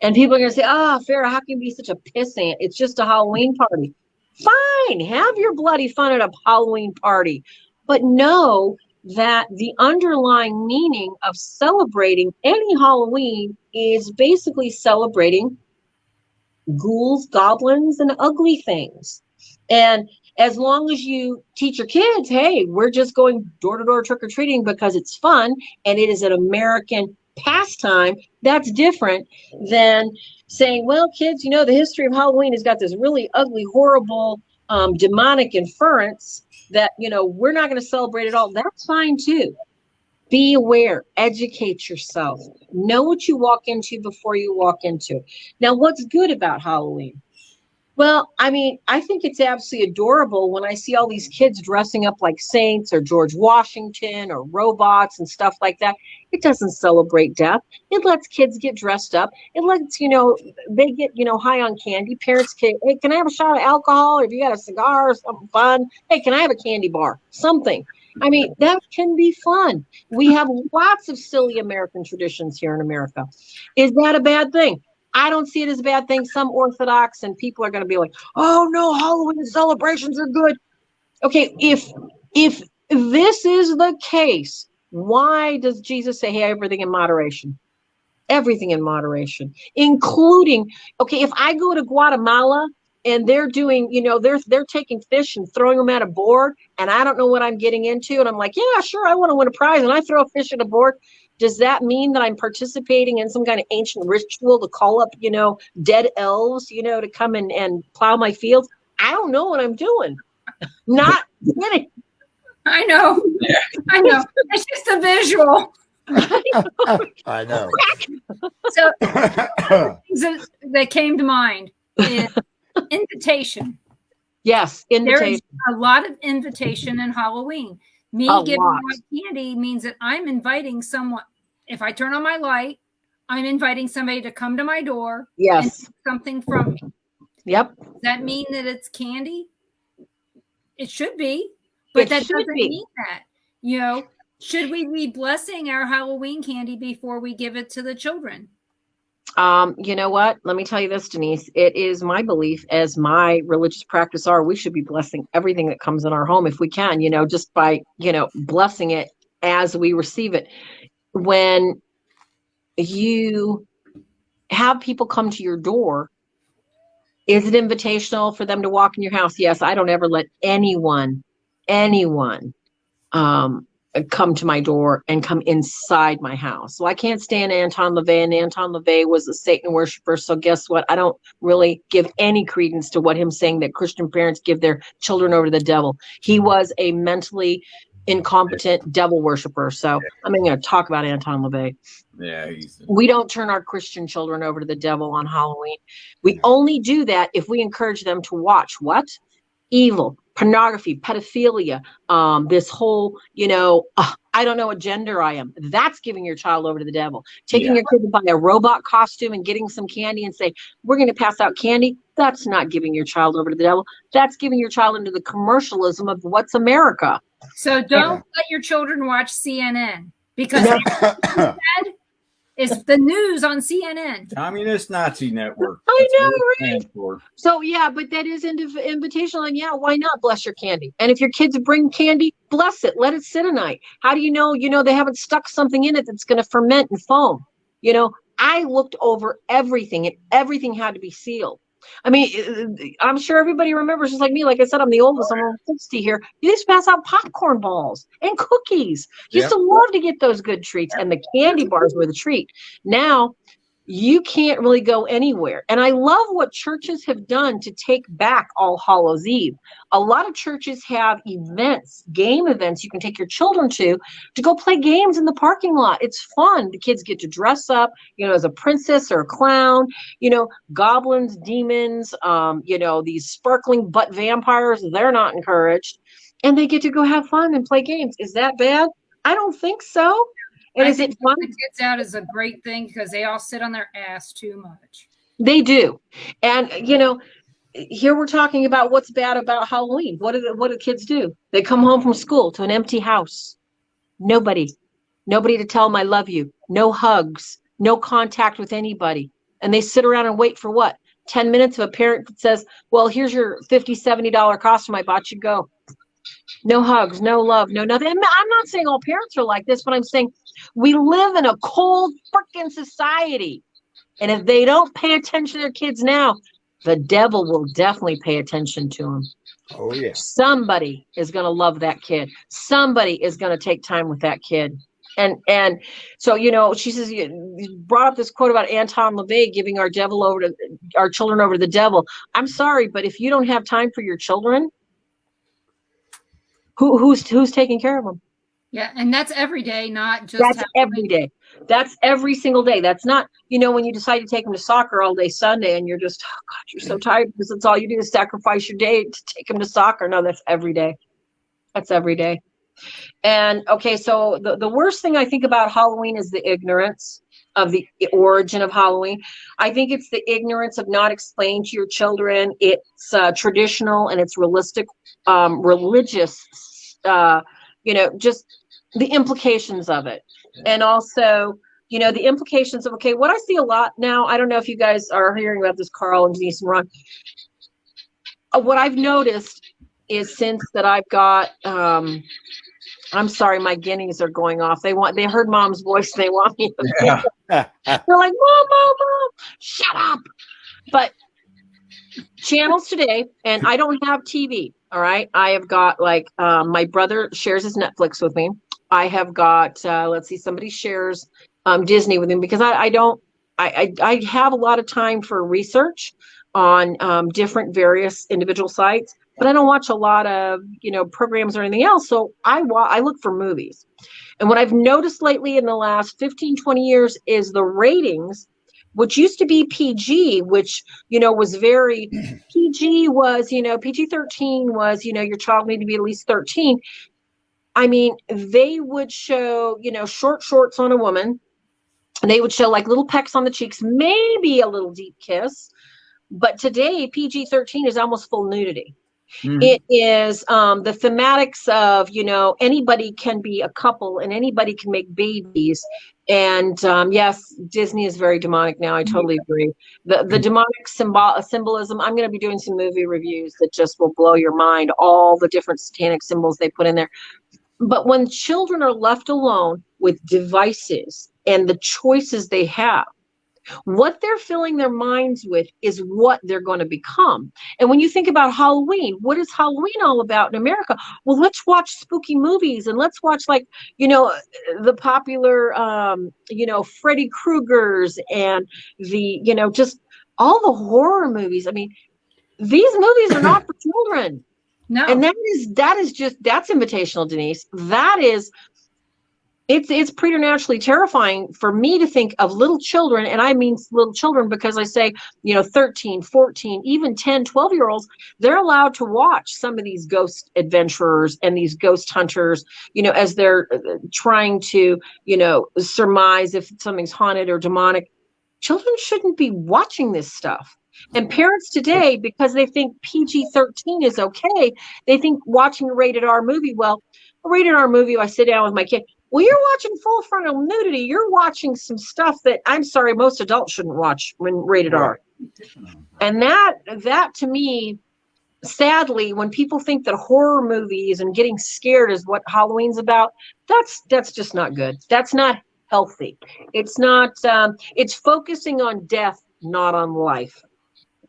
And people are going to say, Farrah, how can you be such a pissant? It's just a Halloween party. Fine, have your bloody fun at a Halloween party. But know that the underlying meaning of celebrating any Halloween is basically celebrating ghouls, goblins, and ugly things. And as long as you teach your kids, hey, we're just going door to door trick-or-treating because it's fun and it is an American pastime, that's different than saying, well, kids, the history of Halloween has got this really ugly, horrible, demonic inference that, we're not going to celebrate at all. That's fine too. Be aware, educate yourself, know what you walk into before you walk into it. Now, what's good about Halloween? Well, I mean, I think it's absolutely adorable when I see all these kids dressing up like saints or George Washington or robots and stuff like that. It doesn't celebrate death. It lets kids get dressed up. It lets, they get, high on candy. Parents can, hey, can I have a shot of alcohol? Or if you got a cigar or something fun, hey, can I have a candy bar? Something. I mean, that can be fun. We have lots of silly American traditions here in America. Is that a bad thing? I don't see it as a bad thing. Some Orthodox and people are going to be like, oh no, Halloween celebrations are good. Okay, if this is the case, why does Jesus say, hey, everything in moderation? Everything in moderation, including, okay, if I go to Guatemala and they're doing, they're taking fish and throwing them at a board and I don't know what I'm getting into. And I'm like, yeah, sure, I want to win a prize. And I throw a fish at a board. Does that mean that I'm participating in some kind of ancient ritual to call up, dead elves, to come and plow my fields? I don't know what I'm doing. Not kidding. I know. Yeah. I know. It's just a visual. I know. So things that came to mind is invitation. Yes, invitation. There's a lot of invitation in Halloween. Me giving out candy means that I'm inviting someone. If I turn on my light, I'm inviting somebody to come to my door and take something from me. Yep. Does that mean that it's candy? It should be, but that doesn't mean that. Should we be blessing our Halloween candy before we give it to the children? You know what? Let me tell you this, Denise. It is my belief, as my religious practice are, we should be blessing everything that comes in our home if we can, just by, blessing it as we receive it. When you have people come to your door, is it invitational for them to walk in your house? Yes. I don't ever let anyone, come to my door and come inside my house. So I can't stand Anton LaVey, and Anton LaVey was a Satan worshiper. So guess what? I don't really give any credence to what him saying that Christian parents give their children over to the devil. He was a mentally incompetent devil worshiper. So I'm going to talk about Anton LaVey. Yeah, we don't turn our Christian children over to the devil on Halloween. We only do that if we encourage them to watch what? Evil, pornography, pedophilia, this whole, I don't know what gender I am. That's giving your child over to the devil. Taking your kid to buy a robot costume and getting some candy and say, we're going to pass out candy. That's not giving your child over to the devil. That's giving your child into the commercialism of what's America. So don't let your children watch CNN because it's the news on CNN. Communist Nazi network. I know, right? So but that is invitational, and why not bless your candy? And if your kids bring candy, bless it. Let it sit a night. How do you know? They haven't stuck something in it that's going to ferment and foam. I looked over everything, and everything had to be sealed. I mean, I'm sure everybody remembers, just like me. Like I said, I'm the oldest. I'm over 60 here. You used to pass out popcorn balls and cookies. You used to love to get those good treats, and the candy bars were the treat. Now, you can't really go anywhere. And I love what churches have done to take back All Hallows Eve. A lot of churches have events, game events you can take your children to go play games in the parking lot. It's fun. The kids get to dress up, as a princess or a clown, goblins, demons, these sparkling butt vampires. They're not encouraged. And they get to go have fun and play games. Is that bad? I don't think so. And is it fun? The kids out is a great thing because they all sit on their ass too much. They do. And, here we're talking about what's bad about Halloween. What do kids do? They come home from school to an empty house. Nobody to tell them I love you. No hugs, no contact with anybody. And they sit around and wait for what? 10 minutes of a parent that says, well, here's your $50, $70 costume I bought you, go. No hugs, no love, no nothing. I'm not saying all parents are like this, but I'm saying we live in a cold freaking society. And if they don't pay attention to their kids now, the devil will definitely pay attention to them. Oh, yeah. Somebody is going to love that kid. Somebody is going to take time with that kid. And so, she says, you brought up this quote about Anton LaVey giving our children over to the devil. I'm sorry, but if you don't have time for your children, who's taking care of them? Yeah, and that's every day, not just that's every day. That's every single day. That's not, when you decide to take them to soccer all day Sunday and you're just, oh God, you're so tired because that's all you do is sacrifice your day to take them to soccer. No, that's every day. That's every day. And okay, so the worst thing I think about Halloween is the ignorance of the origin of Halloween. I think it's the ignorance of not explaining to your children it's traditional and it's realistic, religious, just the implications of it. And also, the implications of, what I see a lot now, I don't know if you guys are hearing about this, Carl and Denise and Ron. What I've noticed is since that I've got, I'm sorry, my guineas are going off. They heard Mom's voice. They want me. They're like, Mom, shut up. But channels today, and I don't have TV. All right. I have got my brother shares his Netflix with me. I have got, somebody shares Disney with me because I have a lot of time for research on different various individual sites, but I don't watch a lot of, programs or anything else. So I look for movies. And what I've noticed lately in the last 15, 20 years is the ratings, which used to be PG, which, was very PG was, PG-13 was, your child needed to be at least 13. I mean, they would show, short shorts on a woman, and they would show like little pecks on the cheeks, maybe a little deep kiss. But today, PG-13 is almost full nudity. Mm-hmm. It is the thematics of, anybody can be a couple and anybody can make babies. And yes, Disney is very demonic now. I totally agree. The demonic symbolism, I'm going to be doing some movie reviews that just will blow your mind, all the different satanic symbols they put in there. But when children are left alone with devices and the choices they have, what they're filling their minds with is what they're going to become. And when you think about Halloween, what is Halloween all about in America? Well, let's watch spooky movies and let's watch the popular, Freddy Krueger's and the, just all the horror movies. I mean, these movies are not for children. No. And that's invitational, Denise. It's preternaturally terrifying for me to think of little children, and I mean little children because I say, 13, 14, even 10, 12-year-olds, they're allowed to watch some of these ghost adventurers and these ghost hunters, as they're trying to, surmise if something's haunted or demonic. Children shouldn't be watching this stuff. And parents today, because they think PG-13 is okay, they think watching a rated R movie, a rated R movie, I sit down with my kid. Well, you're watching full frontal nudity. You're watching some stuff that, I'm sorry, most adults shouldn't watch when rated R. And that to me, sadly, when people think that horror movies and getting scared is what Halloween's about, that's just not good. That's not healthy. It's not, it's focusing on death, not on life.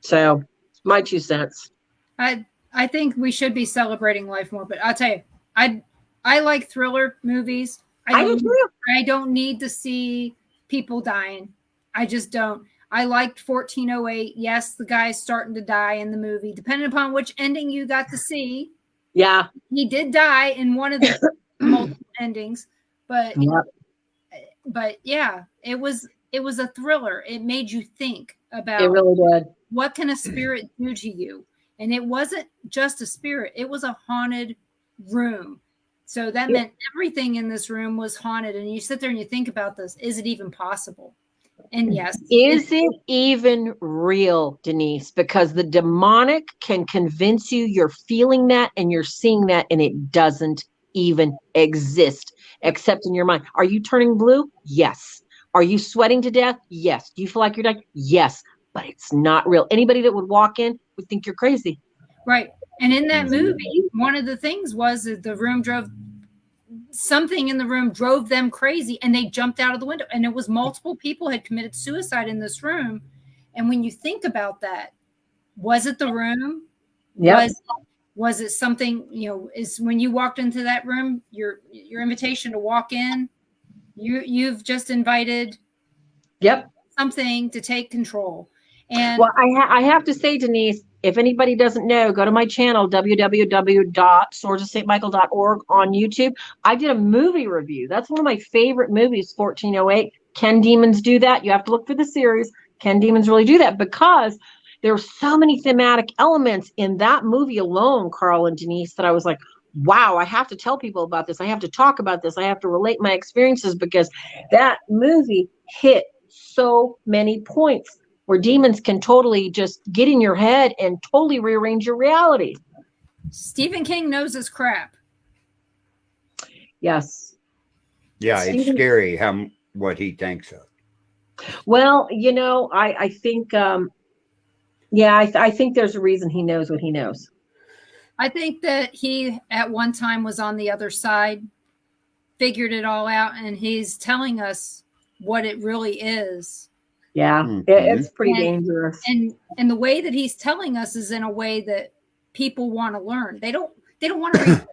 So my 2 cents. I think we should be celebrating life more, but I'll tell you, I like thriller movies. I don't need to see people dying. I just don't. I liked 1408. Yes, the guy's starting to die in the movie, depending upon which ending you got to see. Yeah. He did die in one of the multiple endings, but yeah, it was a thriller. It made you think about it really did. What can a spirit do to you? And it wasn't just a spirit. It was a haunted room. So that meant everything in this room was haunted. And you sit there and you think about this. Is it even possible? And yes. Is it even real, Denise? Because the demonic can convince you you're feeling that and you're seeing that, and it doesn't even exist except in your mind. Are you turning blue? Yes. Are you sweating to death? Yes. Do you feel like you're dying? Yes. But it's not real. Anybody that would walk in would think you're crazy. Right. And in that movie, one of the things was that something in the room drove them crazy, and they jumped out of the window. And it was multiple people had committed suicide in this room. And when you think about that, was it the room? Yeah. Was it something, is when you walked into that room, your invitation to walk in, you've just invited something to take control. And I have to say, Denise, if anybody doesn't know, go to my channel, www.swordsofstmichael.org on YouTube. I did a movie review. That's one of my favorite movies, 1408. Can demons do that? You have to look for the series. Can demons really do that? Because there were so many thematic elements in that movie alone, Carl and Denise, that I was like, wow, I have to tell people about this. I have to talk about this. I have to relate my experiences, because that movie hit so many points where demons can totally just get in your head and totally rearrange your reality. Stephen King knows his crap. Yes. Yeah, it's scary what he thinks of. Well, I think, I think there's a reason he knows what he knows. I think that he at one time was on the other side, figured it all out, and he's telling us what it really is. Yeah, it's pretty dangerous. And the way that he's telling us is in a way that people want to learn. They don't want to read.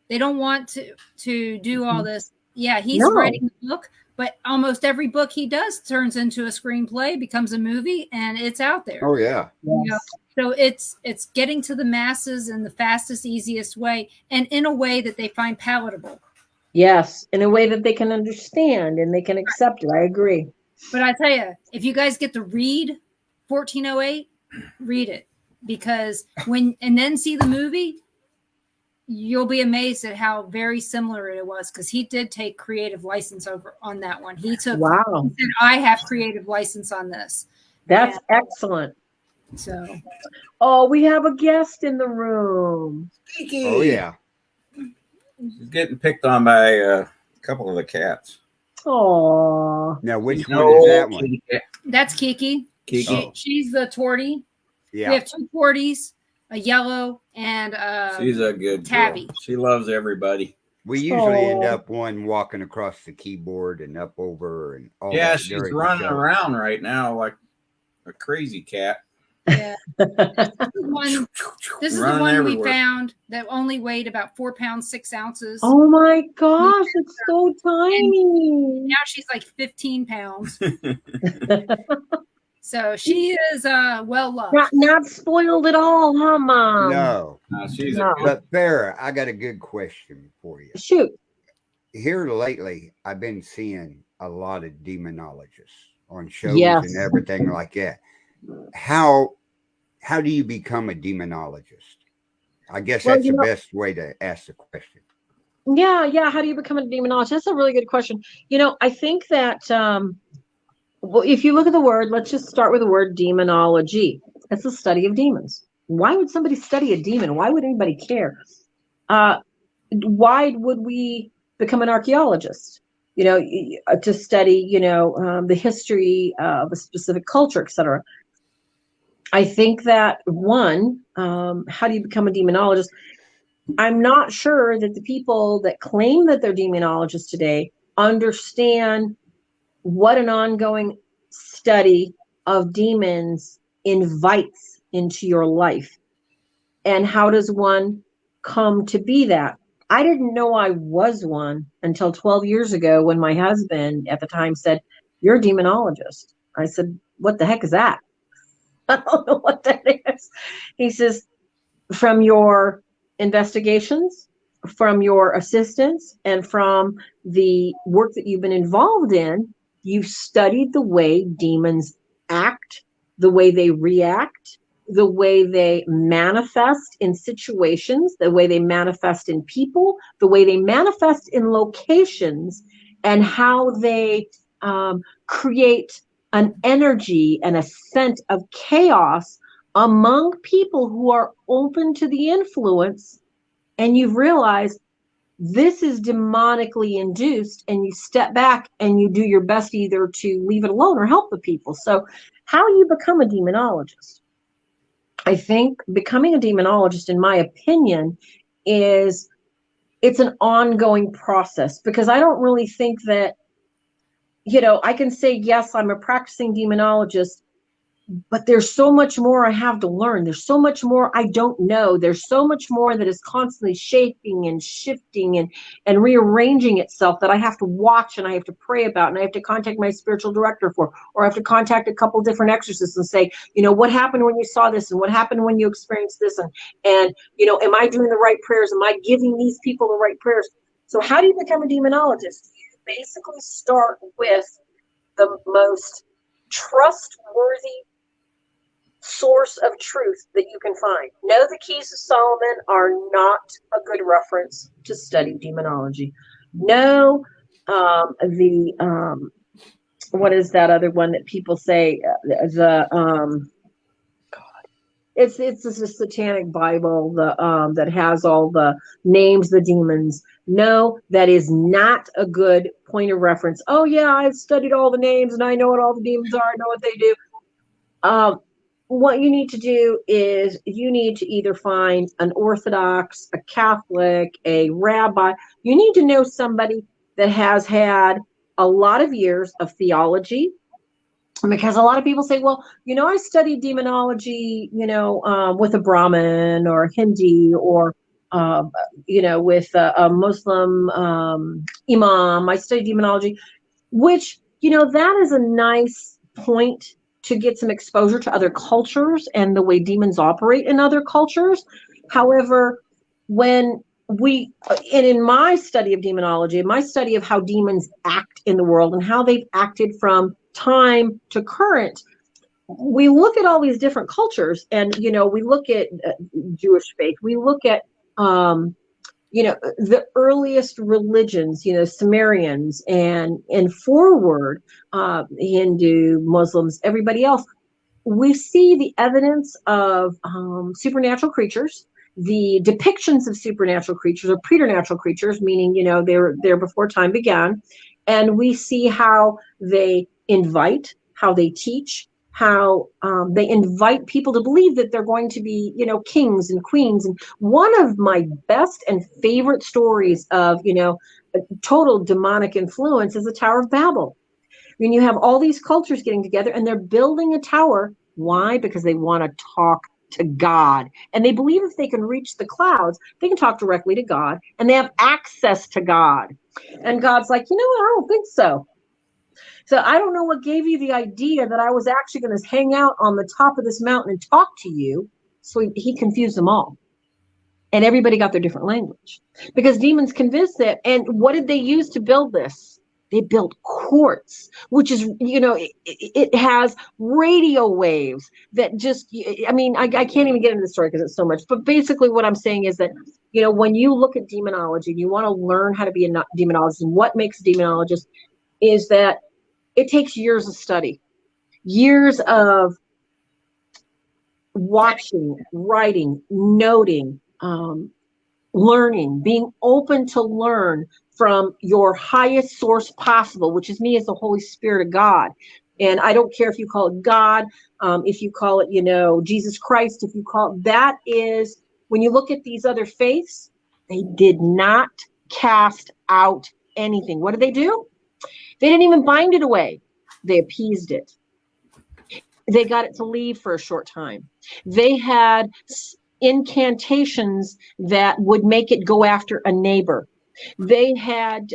They don't want to do all this. Yeah, he's writing a book, but almost every book he does turns into a screenplay, becomes a movie, and it's out there. Oh yeah. So it's getting to the masses in the fastest, easiest way, and in a way that they find palatable. Yes, in a way that they can understand and they can accept it. I agree. But I tell you, if you guys get to read 1408, read it, because and then see the movie, you'll be amazed at how very similar it was, because he did take creative license over on that one. He took, wow. He said, I have creative license on this. That's excellent. So, we have a guest in the room. Kiki. Oh yeah. She's getting picked on by a couple of the cats. Oh. Now, which one is that one? That's Kiki. She's the tortie. Yeah. We have 2 torties, a yellow and she's a good tabby. Girl. She loves everybody. We usually end up one walking across the keyboard and up over and all. Yeah, she's running around right now like a crazy cat. Yeah. This is the one everywhere. We found that only weighed about 4 pounds 6 ounces. Oh my gosh, it's so tiny. And now she's like 15 pounds. So she is well loved. Not spoiled at all, huh, Mom? No. She's But Farrah, I got a good question for you. Shoot. Here lately, I've been seeing a lot of demonologists on shows and everything like that. How do you become a demonologist? I guess that's the best way to ask the question. Yeah. How do you become a demonologist? That's a really good question. I think that well, if you look at the word, let's just start with the word demonology. It's the study of demons. Why would somebody study a demon? Why would anybody care? Why would we become an archaeologist? To study, the history of a specific culture, etc. I think that one, how do you become a demonologist? I'm not sure that the people that claim that they're demonologists today understand what an ongoing study of demons invites into your life. And how does one come to be that? I didn't know I was one until 12 years ago when my husband at the time said, "You're a demonologist." I said, "What the heck is that?" I don't know what that is. He says, "From your investigations, from your assistance, and from the work that you've been involved in, you've studied the way demons act, the way they react, the way they manifest in situations, the way they manifest in people, the way they manifest in locations, and how they create an energy and a scent of chaos among people who are open to the influence." And you've realized this is demonically induced, and you step back and you do your best either to leave it alone or help the people. So how you become a demonologist? I think becoming a demonologist, in my opinion, it's an ongoing process, because I don't really think that, I can say, yes, I'm a practicing demonologist, but there's so much more I have to learn. There's so much more I don't know. There's so much more that is constantly shaping and shifting and rearranging itself that I have to watch and I have to pray about, and I have to contact my spiritual director for, or I have to contact a couple different exorcists and say, what happened when you saw this, and what happened when you experienced this, and am I doing the right prayers? Am I giving these people the right prayers? So how do you become a demonologist? You basically start with the most trustworthy source of truth that you can find. No, the Keys of Solomon are not a good reference to study demonology. No, what is that other one that people say? It's a satanic Bible that has all the names, the demons. No, that is not a good point of reference. Oh yeah, I've studied all the names and I know what all the demons are. I know what they do. What you need to do is you need to either find an Orthodox, a Catholic, a rabbi. You need to know somebody that has had a lot of years of theology, because a lot of people say, well, I studied demonology, with a Brahmin or a Hindi, or, with a Muslim imam. I studied demonology, which, that is a nice point to get some exposure to other cultures and the way demons operate in other cultures. However, when in my study of demonology, my study of how demons act in the world and how they've acted from time to current, we look at all these different cultures, and, we look at Jewish faith, we look at, the earliest religions, Sumerians and forward, Hindu, Muslims, everybody else. We see the evidence of supernatural creatures, the depictions of supernatural creatures or preternatural creatures, meaning, they're there before time began. And we see how they invite, how they teach, how they invite people to believe that they're going to be, kings and queens. And one of my best and favorite stories of, total demonic influence is the Tower of Babel. When you have all these cultures getting together and they're building a tower. Why? Because they want to talk to God. And they believe if they can reach the clouds, they can talk directly to God, and they have access to God. And God's like, I don't think so. So I don't know what gave you the idea that I was actually going to hang out on the top of this mountain and talk to you. So he confused them all. And everybody got their different language because demons convinced that. And what did they use to build this? They built quartz, which is, it has radio waves that just, I mean, I can't even get into the story because it's so much. But basically what I'm saying is that, when you look at demonology, you want to learn how to be a demonologist. And what makes a demonologist is that it takes years of study, years of watching, writing, noting, learning, being open to learn from your highest source possible, which is me as the Holy Spirit of God. And I don't care if you call it God, if you call it, Jesus Christ, if you call it, that is, when you look at these other faiths, they did not cast out anything. What did they do? They didn't even bind it away. They appeased it. They got it to leave for a short time. They had incantations that would make it go after a neighbor. They had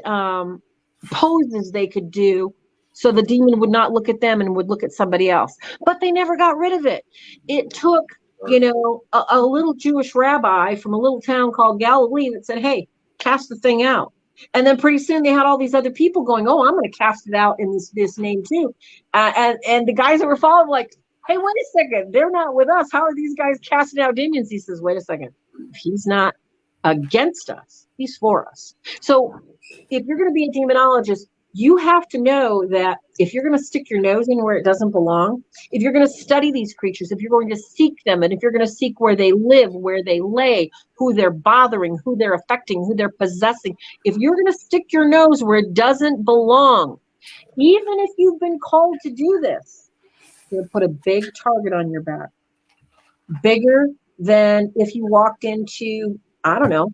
poses they could do so the demon would not look at them and would look at somebody else. But they never got rid of it. It took, a little Jewish rabbi from a little town called Galilee that said, hey, cast the thing out. And then pretty soon they had all these other people going, oh, I'm going to cast it out in this name too. And the guys that were following were like, hey, wait a second. They're not with us. How are these guys casting out demons? He says, wait a second. He's not against us. He's for us. So if you're going to be a demonologist, you have to know that if you're going to stick your nose in where it doesn't belong, if you're going to study these creatures, if you're going to seek them, and if you're going to seek where they live, where they lay, who they're bothering, who they're affecting, who they're possessing, if you're going to stick your nose where it doesn't belong, even if you've been called to do this, you'll put a big target on your back. Bigger than if you walked into, I don't know,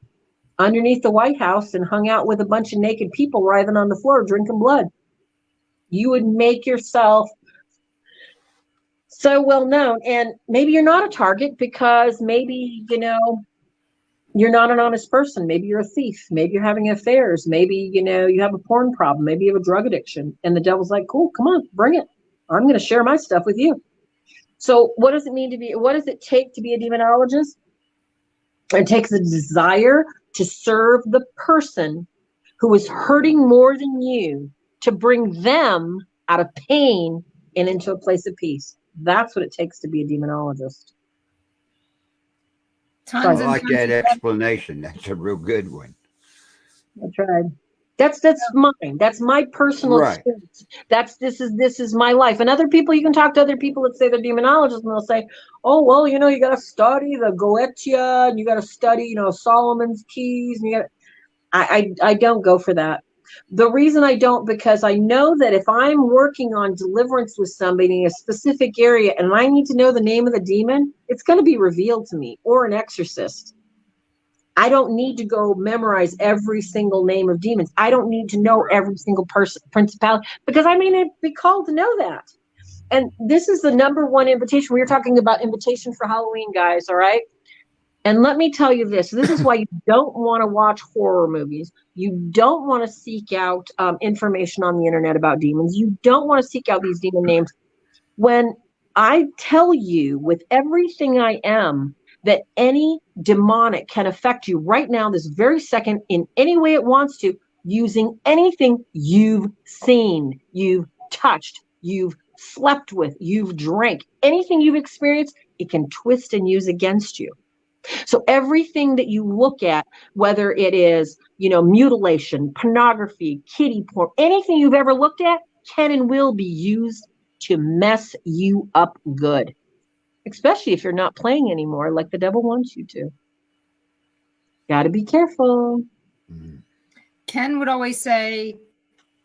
underneath the White House and hung out with a bunch of naked people writhing on the floor drinking blood. You would make yourself so well known. And maybe you're not a target because maybe, you're not an honest person. Maybe you're a thief. Maybe you're having affairs. Maybe, you have a porn problem. Maybe you have a drug addiction. And the devil's like, cool, come on, bring it. I'm going to share my stuff with you. So what does it take to be a demonologist? It takes a desire to serve the person who is hurting more than you, to bring them out of pain and into a place of peace. That's what it takes to be a demonologist. I like that explanation. That's a real good one. I tried. That's mine. That's my personal experience. This is my life. And other people, you can talk to other people that say they're demonologists, and they'll say, oh, well, you got to study the Goetia, and you got to study, Solomon's keys, and I don't go for that. The reason I don't, because I know that if I'm working on deliverance with somebody in a specific area and I need to know the name of the demon, it's going to be revealed to me, or an exorcist. I don't need to go memorize every single name of demons. I don't need to know every single principality, because I may not be called to know that. And this is the number one invitation. We were talking about invitation for Halloween, guys, all right? And let me tell you this. This is why you don't want to watch horror movies. You don't want to seek out information on the internet about demons. You don't want to seek out these demon names. When I tell you with everything I am that any demonic can affect you right now, this very second, in any way it wants to, using anything you've seen, you've touched, you've slept with, you've drank, anything you've experienced, it can twist and use against you. So everything that you look at, whether it is, mutilation, pornography, kiddie porn, anything you've ever looked at can and will be used to mess you up good. Especially if you're not playing anymore like the devil wants you to. Got to be careful. Ken would always say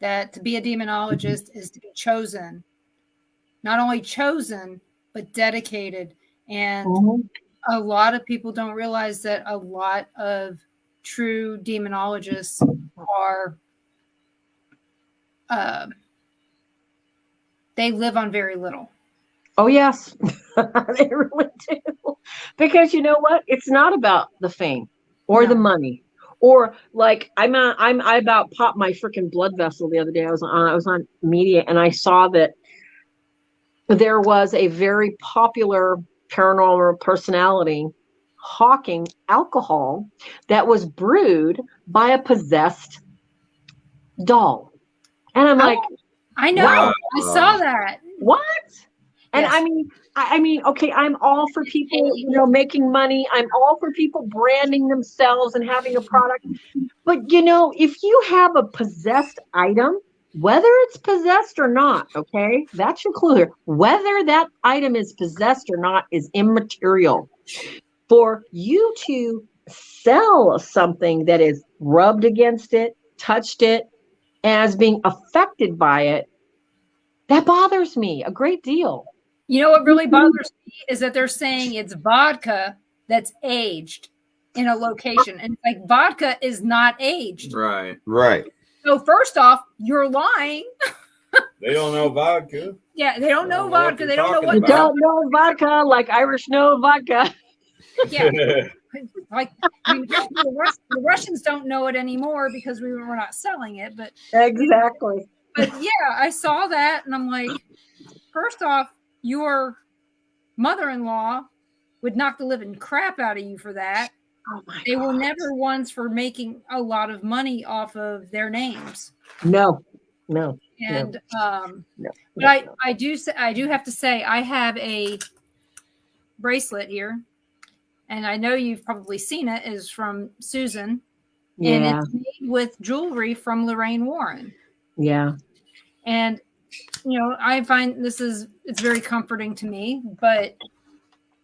that to be a demonologist is to be chosen. Not only chosen, but dedicated. And a lot of people don't realize that a lot of true demonologists are, they live on very little. Oh, yes, they really do. Because you know what? It's not about the fame or the money Or like I about popped my freaking blood vessel the other day. I was on media and I saw that there was a very popular paranormal personality hawking alcohol that was brewed by a possessed doll. And I'm like, I know. Wow. I saw that. What? And yes. I mean, okay, I'm all for people, making money. I'm all for people branding themselves and having a product. But, if you have a possessed item, whether it's possessed or not, okay, that's your clue here. Whether that item is possessed or not is immaterial. For you to sell something that is rubbed against it, touched it, as being affected by it, that bothers me a great deal. You know what really bothers me is that they're saying it's vodka that's aged in a location. And like vodka is not aged. Right. So first off, you're lying. They don't know vodka. Yeah, they don't know vodka. They don't know what. You don't know vodka like Irish know vodka. Yeah. Like the Russians don't know it anymore because we're not selling it. But exactly. But yeah, I saw that and I'm like, first off, your mother-in-law would knock the living crap out of you for that. Oh my they were never ones for making a lot of money off of their names. No. And but I do have to say I have a bracelet here, and I know you've probably seen it. Is from Susan, and it's made with jewelry from Lorraine Warren. Yeah, and I find it's very comforting to me, but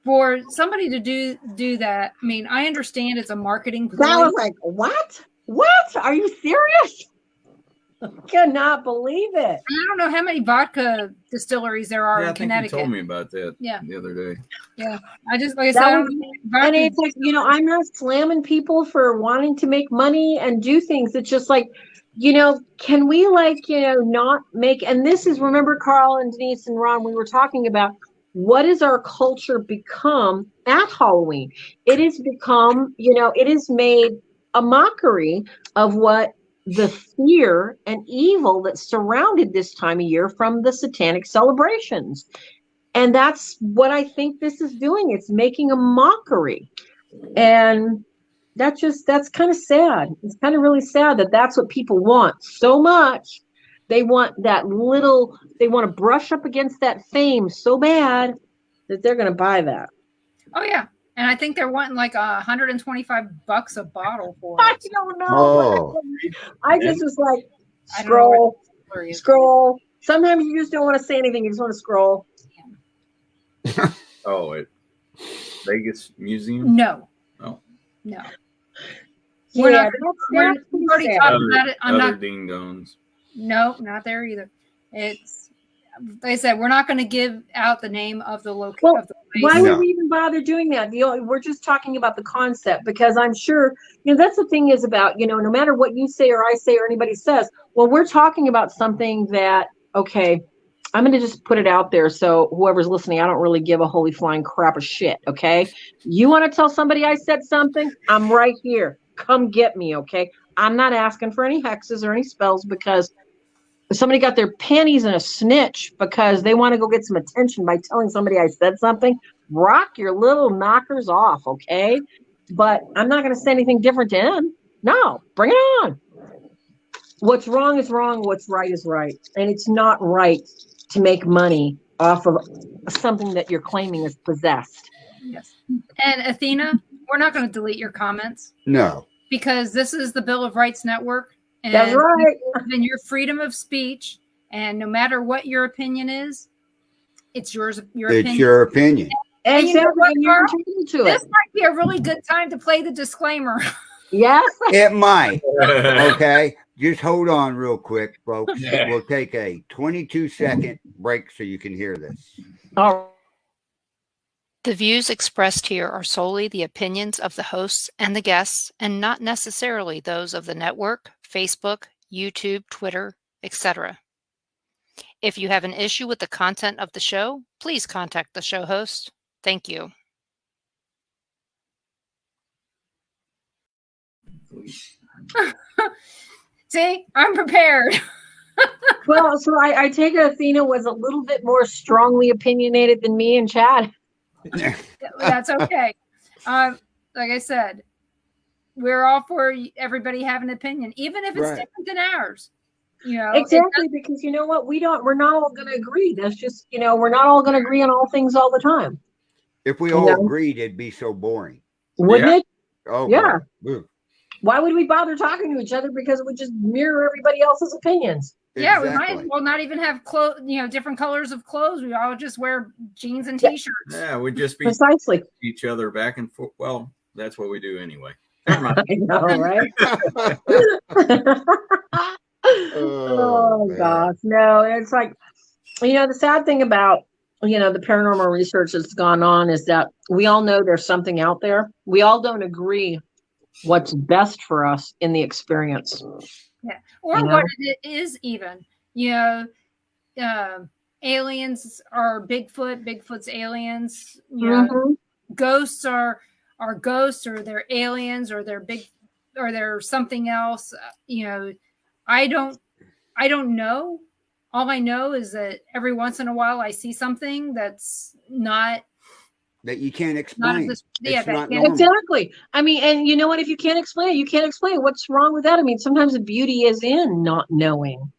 for somebody to do that, I mean, I understand it's a marketing ploy. That was like, what? Are you serious? I cannot believe it. I don't know how many vodka distilleries there are in Connecticut. You told me about that the other day. Yeah. I just, like I said, and it's like, I'm not slamming people for wanting to make money and do things. It's just like, can we not make, and this is, remember Carl and Denise and Ron, we were talking about what is our culture become at Halloween? It has become, it has made a mockery of what the fear and evil that surrounded this time of year from the satanic celebrations. And that's what I think this is doing. It's making a mockery. And that's kind of sad. It's kind of really sad that that's what people want so much. They want they want to brush up against that fame so bad that they're going to buy that. Oh, yeah. And I think they're wanting like $125 a bottle for it. I don't know. Oh. I just was like, scroll. Sometimes you just don't want to say anything. You just want to scroll. Oh, at Vegas Museum? No. Oh. No. We've already talked about it. I'm not ding dongs. No, not there either. It's, like I said, we're not going to give out the name of the location. Well, why would we even bother doing that? We're just talking about the concept, because I'm sure, that's the thing is about, no matter what you say or I say or anybody says, well, we're talking about something that, okay, I'm going to just put it out there. So whoever's listening, I don't really give a holy flying crap of shit. Okay. You want to tell somebody I said something? I'm right here. Come get me. Okay. I'm not asking for any hexes or any spells, because if somebody got their panties in a snitch because they want to go get some attention by telling somebody I said something, rock your little knockers off. Okay. But I'm not going to say anything different to him. No, bring it on. What's wrong is wrong. What's right is right. And it's not right to make money off of something that you're claiming is possessed. Yes. And Athena, we're not going to delete your comments. No. Because this is the Bill of Rights Network. And that's right. And your freedom of speech. And no matter what your opinion is, it's yours. It's your opinion. And you know what, Carl? This might be a really good time to play the disclaimer. Yes. It might. Okay. Just hold on real quick, folks. We'll take a 22-second break so you can hear this. Oh. The views expressed here are solely the opinions of the hosts and the guests, and not necessarily those of the network, Facebook, YouTube, Twitter, etc. If you have an issue with the content of the show, please contact the show host. Thank you. See, I'm prepared. Well, so I take it Athena was a little bit more strongly opinionated than me and Chad. That's okay. Like I said, we're all for everybody having an opinion, even if it's different than ours. You know, exactly, because you know what, we're not all going to agree. That's just, you know, we're not all going to agree on all things all the time. If we all agreed, it'd be so boring, wouldn't it? Oh yeah. God. Why would we bother talking to each other? Because it would just mirror everybody else's opinions. Yeah, we might as well not even have clothes, you know, different colors of clothes. We all just wear jeans and t-shirts. Yeah, we'd just be precisely each other back and forth. Well, that's what we do anyway. Never mind. I know, right? Oh gosh, no. It's like, you know, the sad thing about, you know, the paranormal research that's gone on is that we all know there's something out there. We all don't agree what's best for us in the experience. Yeah, or you know? What it is even, you know, aliens are Bigfoot's aliens, you know, ghosts are ghosts, or they're aliens, or they're or they're something else. You know, I don't know. All I know is that every once in a while I see something that's not that you can't explain. Exactly. I mean, and you know what? If you can't explain it, you can't explain what's wrong with that. I mean, sometimes the beauty is in not knowing.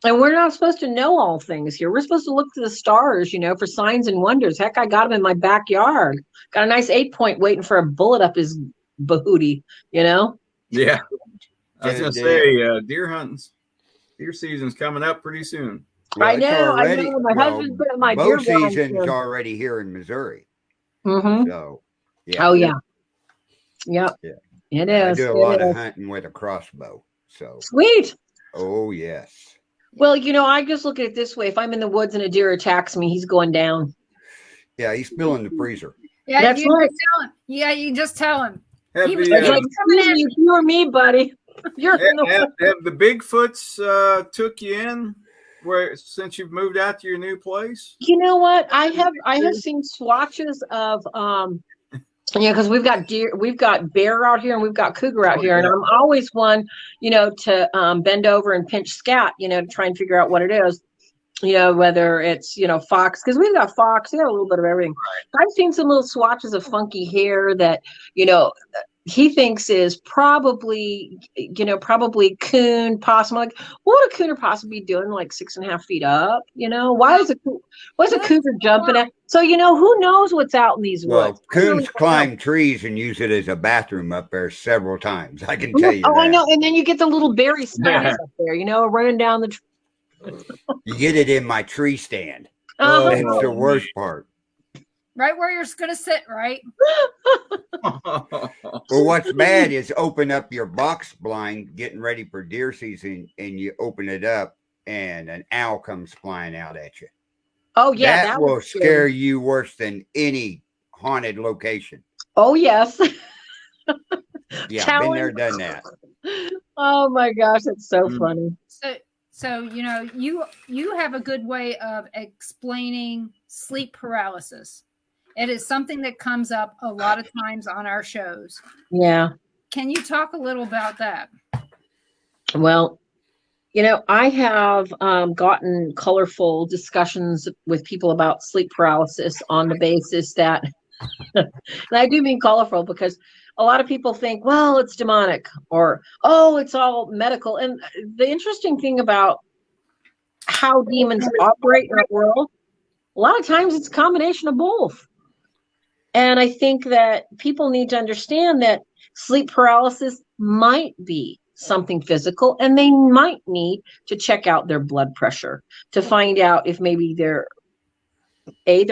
And we're not supposed to know all things here. We're supposed to look to the stars, you know, for signs and wonders. Heck, I got them in my backyard. Got a nice 8-point waiting for a bullet up his bahootie, you know? Yeah. I was going to say, deer season's coming up pretty soon. Well, I know. My husband's putting my deer season's already here in Missouri. So, yeah. Oh, yeah. Yep. Yeah. It is. I do a lot of hunting with a crossbow. So sweet. Oh, yes. Well, you know, I just look at it this way. If I'm in the woods and a deer attacks me, he's going down. Yeah, he's filling the freezer. Yeah, that's right. You just tell him. Have he was like, excuse me, you or me, buddy. You're have the Bigfoots took you in since you've moved out to your new place? You know what? I have seen swatches of because we've got deer, we've got bear out here, and we've got cougar out here, and I'm always one, you know, to bend over and pinch scat, you know, to try and figure out what it is, you know, whether it's, you know, fox, because we've got fox, we got a little bit of everything. I've seen some little swatches of funky hair that, you know, he thinks is probably, you know, probably coon, possum. Like, what would a coon or possum be doing, like 6.5 feet up? You know, why is a cougar jumping at? So, you know, who knows what's out in these woods? Coons climb trees and use it as a bathroom up there several times. I can tell you. Oh, that. I know. And then you get the little berry spiders up there, you know, running down the tree. You get it in my tree stand. That's the worst part. Right where you're going to sit, right? Well, what's bad is open up your box blind, getting ready for deer season, and you open it up, and an owl comes flying out at you. Oh, yeah. That will scare you worse than any haunted location. Oh, yes. Yeah, been there, done that. Oh, my gosh. It's so funny. So, you know, you have a good way of explaining sleep paralysis. It is something that comes up a lot of times on our shows. Yeah. Can you talk a little about that? Well, you know, I have gotten colorful discussions with people about sleep paralysis on the basis that, and I do mean colorful because a lot of people think, well, it's demonic, or, oh, it's all medical. And the interesting thing about how demons operate in our world, a lot of times it's a combination of both. And I think that people need to understand that sleep paralysis might be something physical, and they might need to check out their blood pressure to find out if maybe their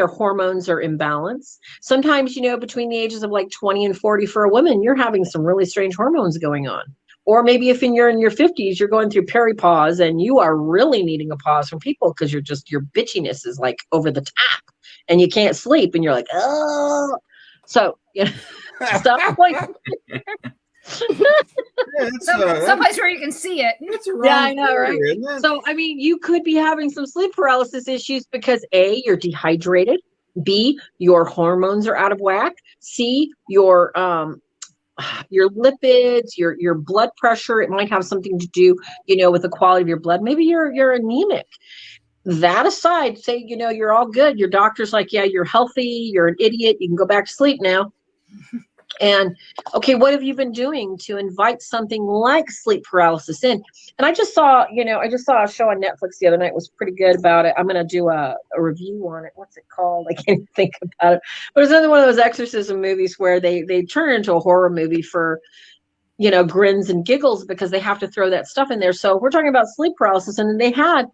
hormones are imbalanced. Sometimes, you know, between the ages of like 20 and 40 for a woman, you're having some really strange hormones going on. Or maybe if you're in your 50s, you're going through perimenopause and you are really needing a pause from people because your bitchiness is like over the top and you can't sleep and you're like, oh. So, you know, stuff like someplace where you can see it. Yeah, I know, right? So, I mean, you could be having some sleep paralysis issues because A, you're dehydrated. B, your hormones are out of whack. C, your your lipids, your blood pressure. It might have something to do, with the quality of your blood. Maybe you're anemic. That aside, say, you're all good. Your doctor's like, yeah, you're healthy. You're an idiot. You can go back to sleep now. And okay, what have you been doing to invite something like sleep paralysis in? And I just saw a show on Netflix the other night. It was pretty good about it. I'm going to do a review on it. What's it called? I can't even think about it. But it's another one of those exorcism movies where they turn it into a horror movie for, grins and giggles, because they have to throw that stuff in there. So we're talking about sleep paralysis. And they had,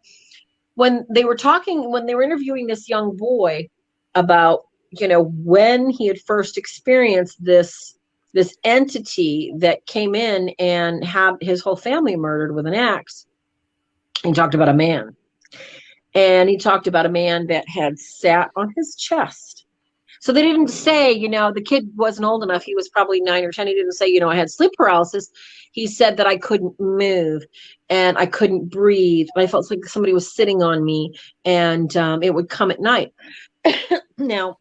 when they were interviewing this young boy about, when he had first experienced this entity that came in and had his whole family murdered with an axe. He talked about a man. And he talked about a man that had sat on his chest. So they didn't say, the kid wasn't old enough. He was probably 9 or 10. He didn't say, I had sleep paralysis. He said that I couldn't move and I couldn't breathe. I felt like somebody was sitting on me, and it would come at night. Now,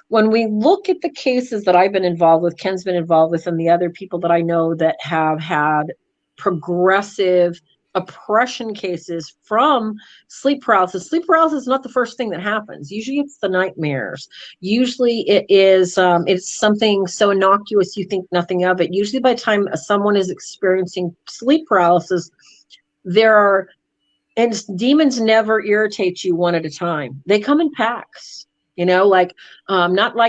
when we look at the cases that I've been involved with, Ken's been involved with, and the other people that I know that have had progressive oppression cases from sleep paralysis is not the first thing that happens. Usually it's the nightmares. Usually it is it's something so innocuous you think nothing of it. Usually by the time someone is experiencing sleep paralysis, and demons never irritate you one at a time. They come in packs. Not like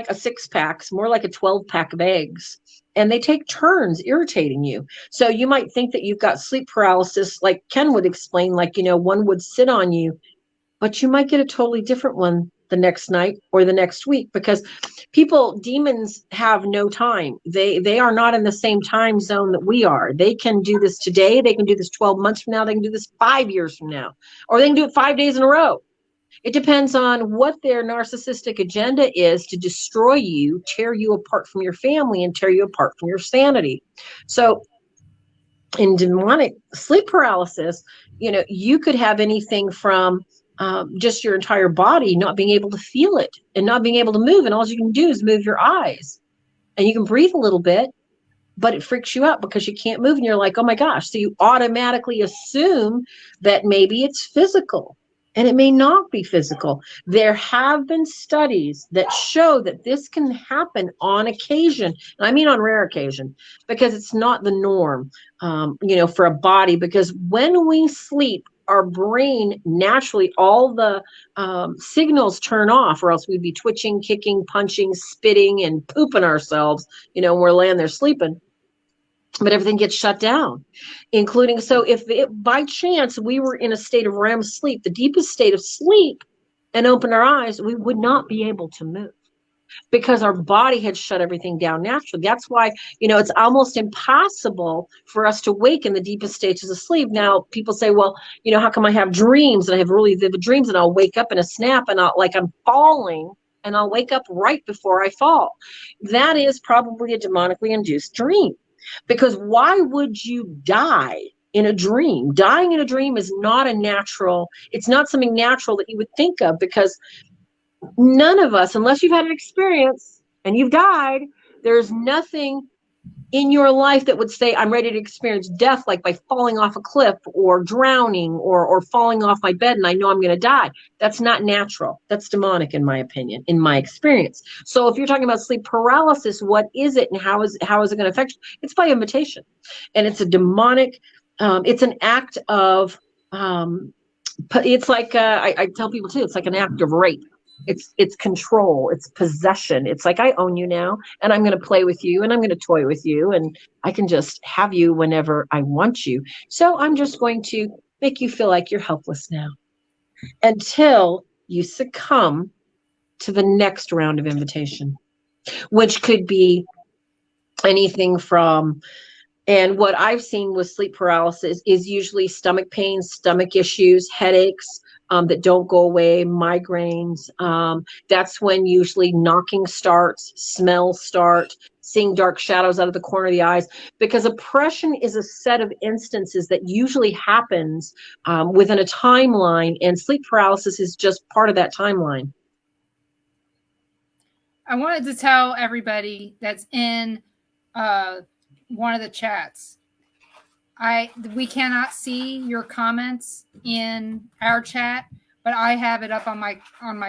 a 6-pack, more like a 12-pack of eggs. And they take turns irritating you. So you might think that you've got sleep paralysis, like Ken would explain, one would sit on you, but you might get a totally different one the next night or the next week, because demons have no time. They are not in the same time zone that we are. They can do this today. They can do this 12 months from now. They can do this 5 years from now, or they can do it 5 days in a row. It depends on what their narcissistic agenda is to destroy you, tear you apart from your family, and tear you apart from your sanity. So in demonic sleep paralysis, you could have anything from just your entire body not being able to feel it and not being able to move. And all you can do is move your eyes, and you can breathe a little bit, but it freaks you out because you can't move. And you're like, oh my gosh. So you automatically assume that maybe it's physical. And it may not be physical. There have been studies that show that this can happen on occasion. And I mean on rare occasion, because it's not the norm, for a body. Because when we sleep, our brain naturally, all the signals turn off, or else we'd be twitching, kicking, punching, spitting, and pooping ourselves, when we're laying there sleeping. But everything gets shut down, including, so if by chance we were in a state of REM sleep, the deepest state of sleep, and opened our eyes, we would not be able to move because our body had shut everything down naturally. That's why, it's almost impossible for us to wake in the deepest stages of sleep. Now, people say, well, how come I have dreams and I have really vivid dreams, and I'll wake up in a snap and I'm falling, and I'll wake up right before I fall. That is probably a demonically induced dream. Because why would you die in a dream? Dying in a dream is not it's not something natural that you would think of, because none of us, unless you've had an experience and you've died, there's nothing in your life that would say, I'm ready to experience death, like by falling off a cliff or drowning or falling off my bed and I know I'm going to die. That's not natural. That's demonic, in my opinion, in my experience. So if you're talking about sleep paralysis, what is it and how is it going to affect you? It's by invitation. And it's a demonic, it's an act of, it's like, I tell people too, it's like an act of rape. It's control, it's possession. It's like, I own you now, and I'm going to play with you, and I'm going to toy with you, and I can just have you whenever I want you. So I'm just going to make you feel like you're helpless now until you succumb to the next round of invitation, which could be anything from, and what I've seen with sleep paralysis is usually stomach pains, stomach issues, headaches, that don't go away, migraines. That's when usually knocking starts, smells start, seeing dark shadows out of the corner of the eyes, because oppression is a set of instances that usually happens within a timeline, and sleep paralysis is just part of that timeline. I wanted to tell everybody that's in one of the chats. We cannot see your comments in our chat, but I have it up on my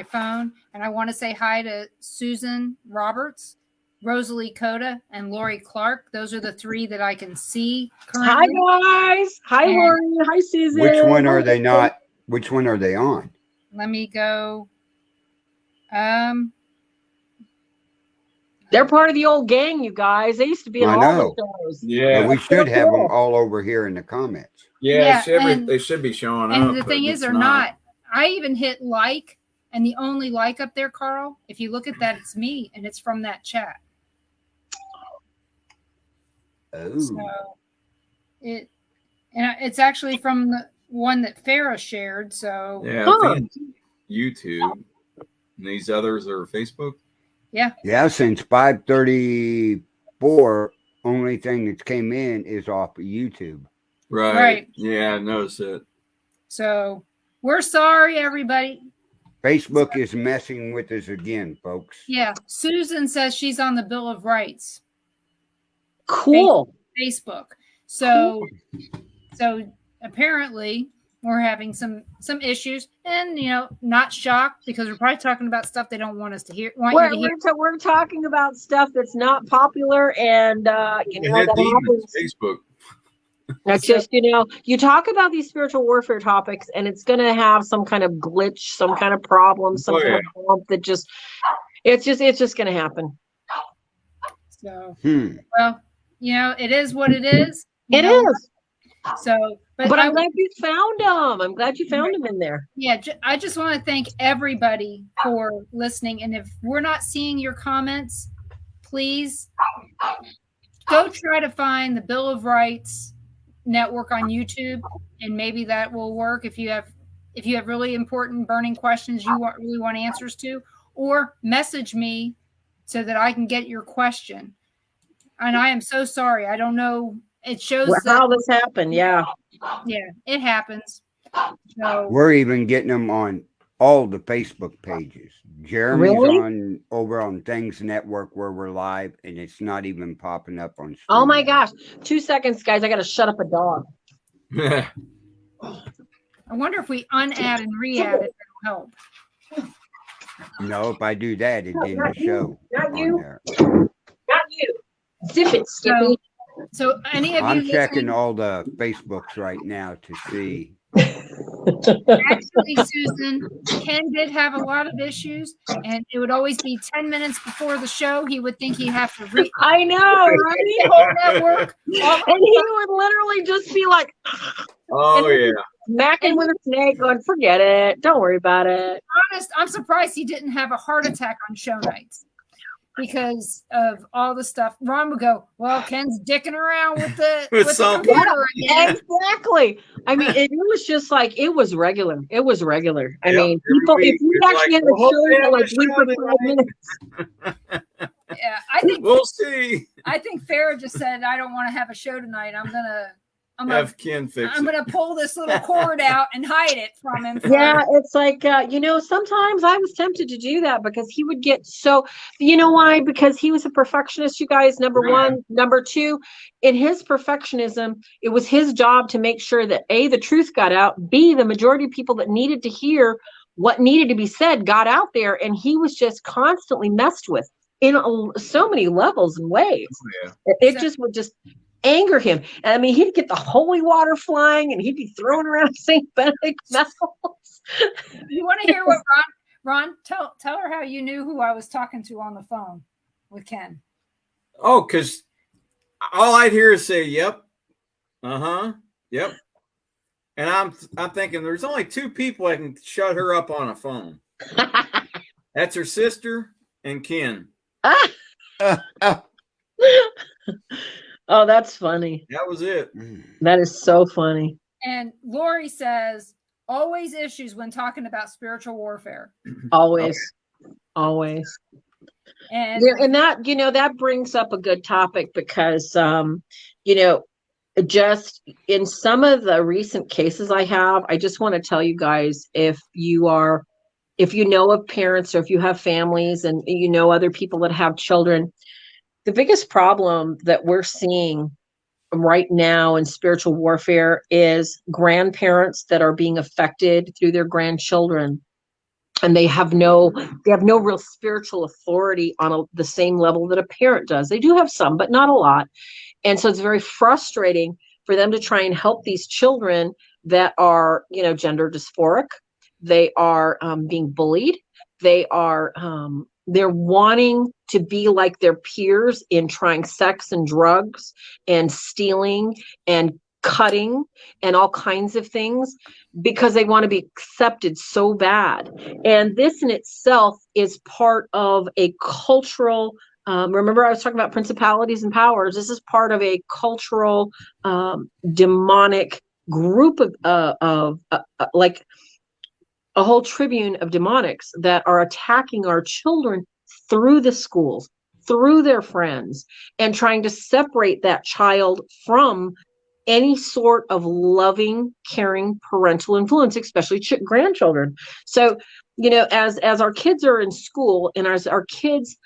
phone, and I want to say hi to Susan Roberts, Rosalie Coda, and Lori Clark. Those are the 3 that I can see currently. Hi guys. Hi Lori. Hi Susan. Which one are they not? Which one are they on? Let me go. They're part of the old gang, you guys. They used to be in all the shows. Yeah, but we should have them all over here in the comments. Yeah, they should be showing up. And the thing is, they're not. I even hit like, and the only like up there, Carl, if you look at that, it's me, and it's from that chat. Oh. So it's actually from the one that Farah shared. So yeah, I think YouTube. And these others are Facebook. Yeah. Yeah, since 5:34, only thing that came in is off of YouTube. Right. Yeah, I noticed it. So we're sorry, everybody. Facebook is messing with us again, folks. Yeah. Susan says she's on the Bill of Rights. Cool. Facebook. So apparently we're having some issues, and not shocked, because we're probably talking about stuff they don't want us to hear. We're talking about stuff that's not popular, and that happens. Facebook. That's just you talk about these spiritual warfare topics, and it's going to have some kind of glitch, some kind of problem, some kind of bump that it's just going to happen. So well, it is what it is. It is. So, but I'm glad you found them. I'm glad you found them in there. Yeah, I just want to thank everybody for listening. And if we're not seeing your comments, please go try to find the Bill of Rights Network on YouTube, and maybe that will work if you have really important burning questions you really want answers to, or message me so that I can get your question. And I am so sorry. I don't know. It shows how this happened. Yeah, it happens. So we're even getting them on all the Facebook pages. Jeremy's over on Things Network where we're live, and it's not even popping up on. Oh my gosh! 2 seconds, guys. I got to shut up a dog. I wonder if we unadd and re-add it, it'll help. No, if I do that, it didn't show. Not you. Not you. Zip it, Skippy. So any of you I'm checking all the Facebooks right now to see. Actually, Susan, Ken did have a lot of issues, and it would always be 10 minutes before the show. He would think he'd have to read. I know, right? The whole network. And he would literally just be like, smacking with a snake, going, forget it. Don't worry about it. Honest, I'm surprised he didn't have a heart attack on show nights, because of all the stuff. Ron would go, well, Ken's dicking around with the computer again. Exactly. I mean, it was just like, it was regular. It was regular. I mean, people, if we actually had a show that like went for 5 minutes. Yeah, I think we'll see. I think Farah just said, I don't want to have a show tonight. I'm gonna have Ken fix I'm gonna pull this little cord out and hide it from him. Yeah, it's like sometimes I was tempted to do that, because he would get so, why? Because he was a perfectionist, you guys, number one. Number two, in his perfectionism, it was his job to make sure that A, the truth got out, B, the majority of people that needed to hear what needed to be said got out there, and he was just constantly messed with in so many levels and ways. It just would just anger him. And I mean, he'd get the holy water flying, and he'd be throwing around St. Benedict medals. You want to hear what Ron, tell her how you knew who I was talking to on the phone with Ken. Oh, because all I'd hear is say, yep, yep. And I'm thinking there's only 2 people that can shut her up on a phone. That's her sister and Ken. Oh, that's funny. That was it. That is so funny. And Lori says, always issues when talking about spiritual warfare. Always. Always. And that, that brings up a good topic, because, just in some of the recent cases I have, I just want to tell you guys, if you know of parents, or if you have families and other people that have children, the biggest problem that we're seeing right now in spiritual warfare is grandparents that are being affected through their grandchildren, and they have no real spiritual authority on the same level that a parent does. They do have some, but not a lot. And so it's very frustrating for them to try and help these children that are, gender dysphoric. They are being bullied. They are they're wanting to be like their peers in trying sex and drugs and stealing and cutting and all kinds of things because they want to be accepted so bad. And this in itself is part of a cultural, remember I was talking about principalities and powers. This is part of a cultural demonic group of like a whole tribune of demonics that are attacking our children through the schools, through their friends, and trying to separate that child from any sort of loving, caring parental influence, especially grandchildren. So, as our kids are in school, and as our kids,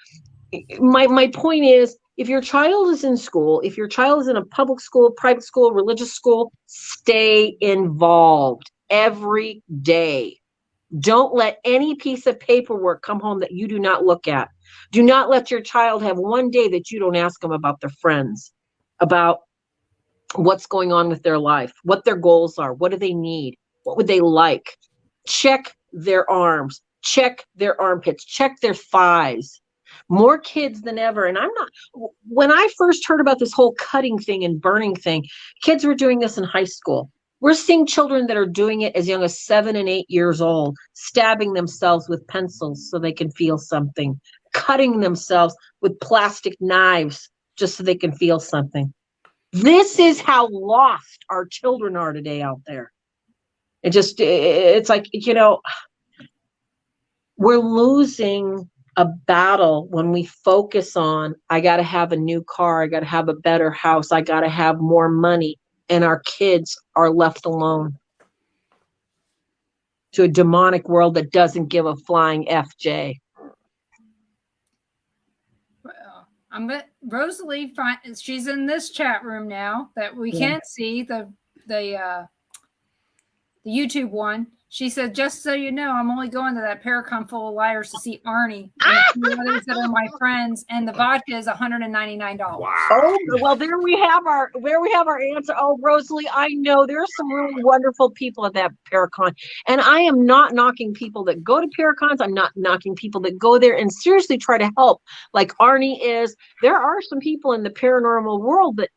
my point is, if your child is in school, if your child is in a public school, private school, religious school, stay involved every day. Don't let any piece of paperwork come home that you do not look at. Do not let your child have one day that you don't ask them about their friends, about what's going on with their life, what their goals are, what do they need, what would they like. Check their arms, check their armpits, check their thighs. More kids than ever. And when I first heard about this whole cutting thing and burning thing, kids were doing this in high school. We're seeing children that are doing it as young as 7 and 8 years old, stabbing themselves with pencils so they can feel something, cutting themselves with plastic knives just so they can feel something. This is how lost our children are today out there. It's like, we're losing a battle when we focus on, I got to have a new car, I got to have a better house, I got to have more money. And our kids are left alone to a demonic world that doesn't give a flying FJ. Well, Rosalie, she's in this chat room now that we can't see the YouTube one. She said, just so you know, I'm only going to that Paracon full of liars to see Arnie and the others that are my friends, and the vodka is $199. Wow. Oh, well, there we have our answer. Oh, Rosalie, I know there are some really wonderful people at that Paracon, and I am not knocking people that go to Paracons. I'm not knocking people that go there and seriously try to help, like Arnie is. There are some people in the paranormal world that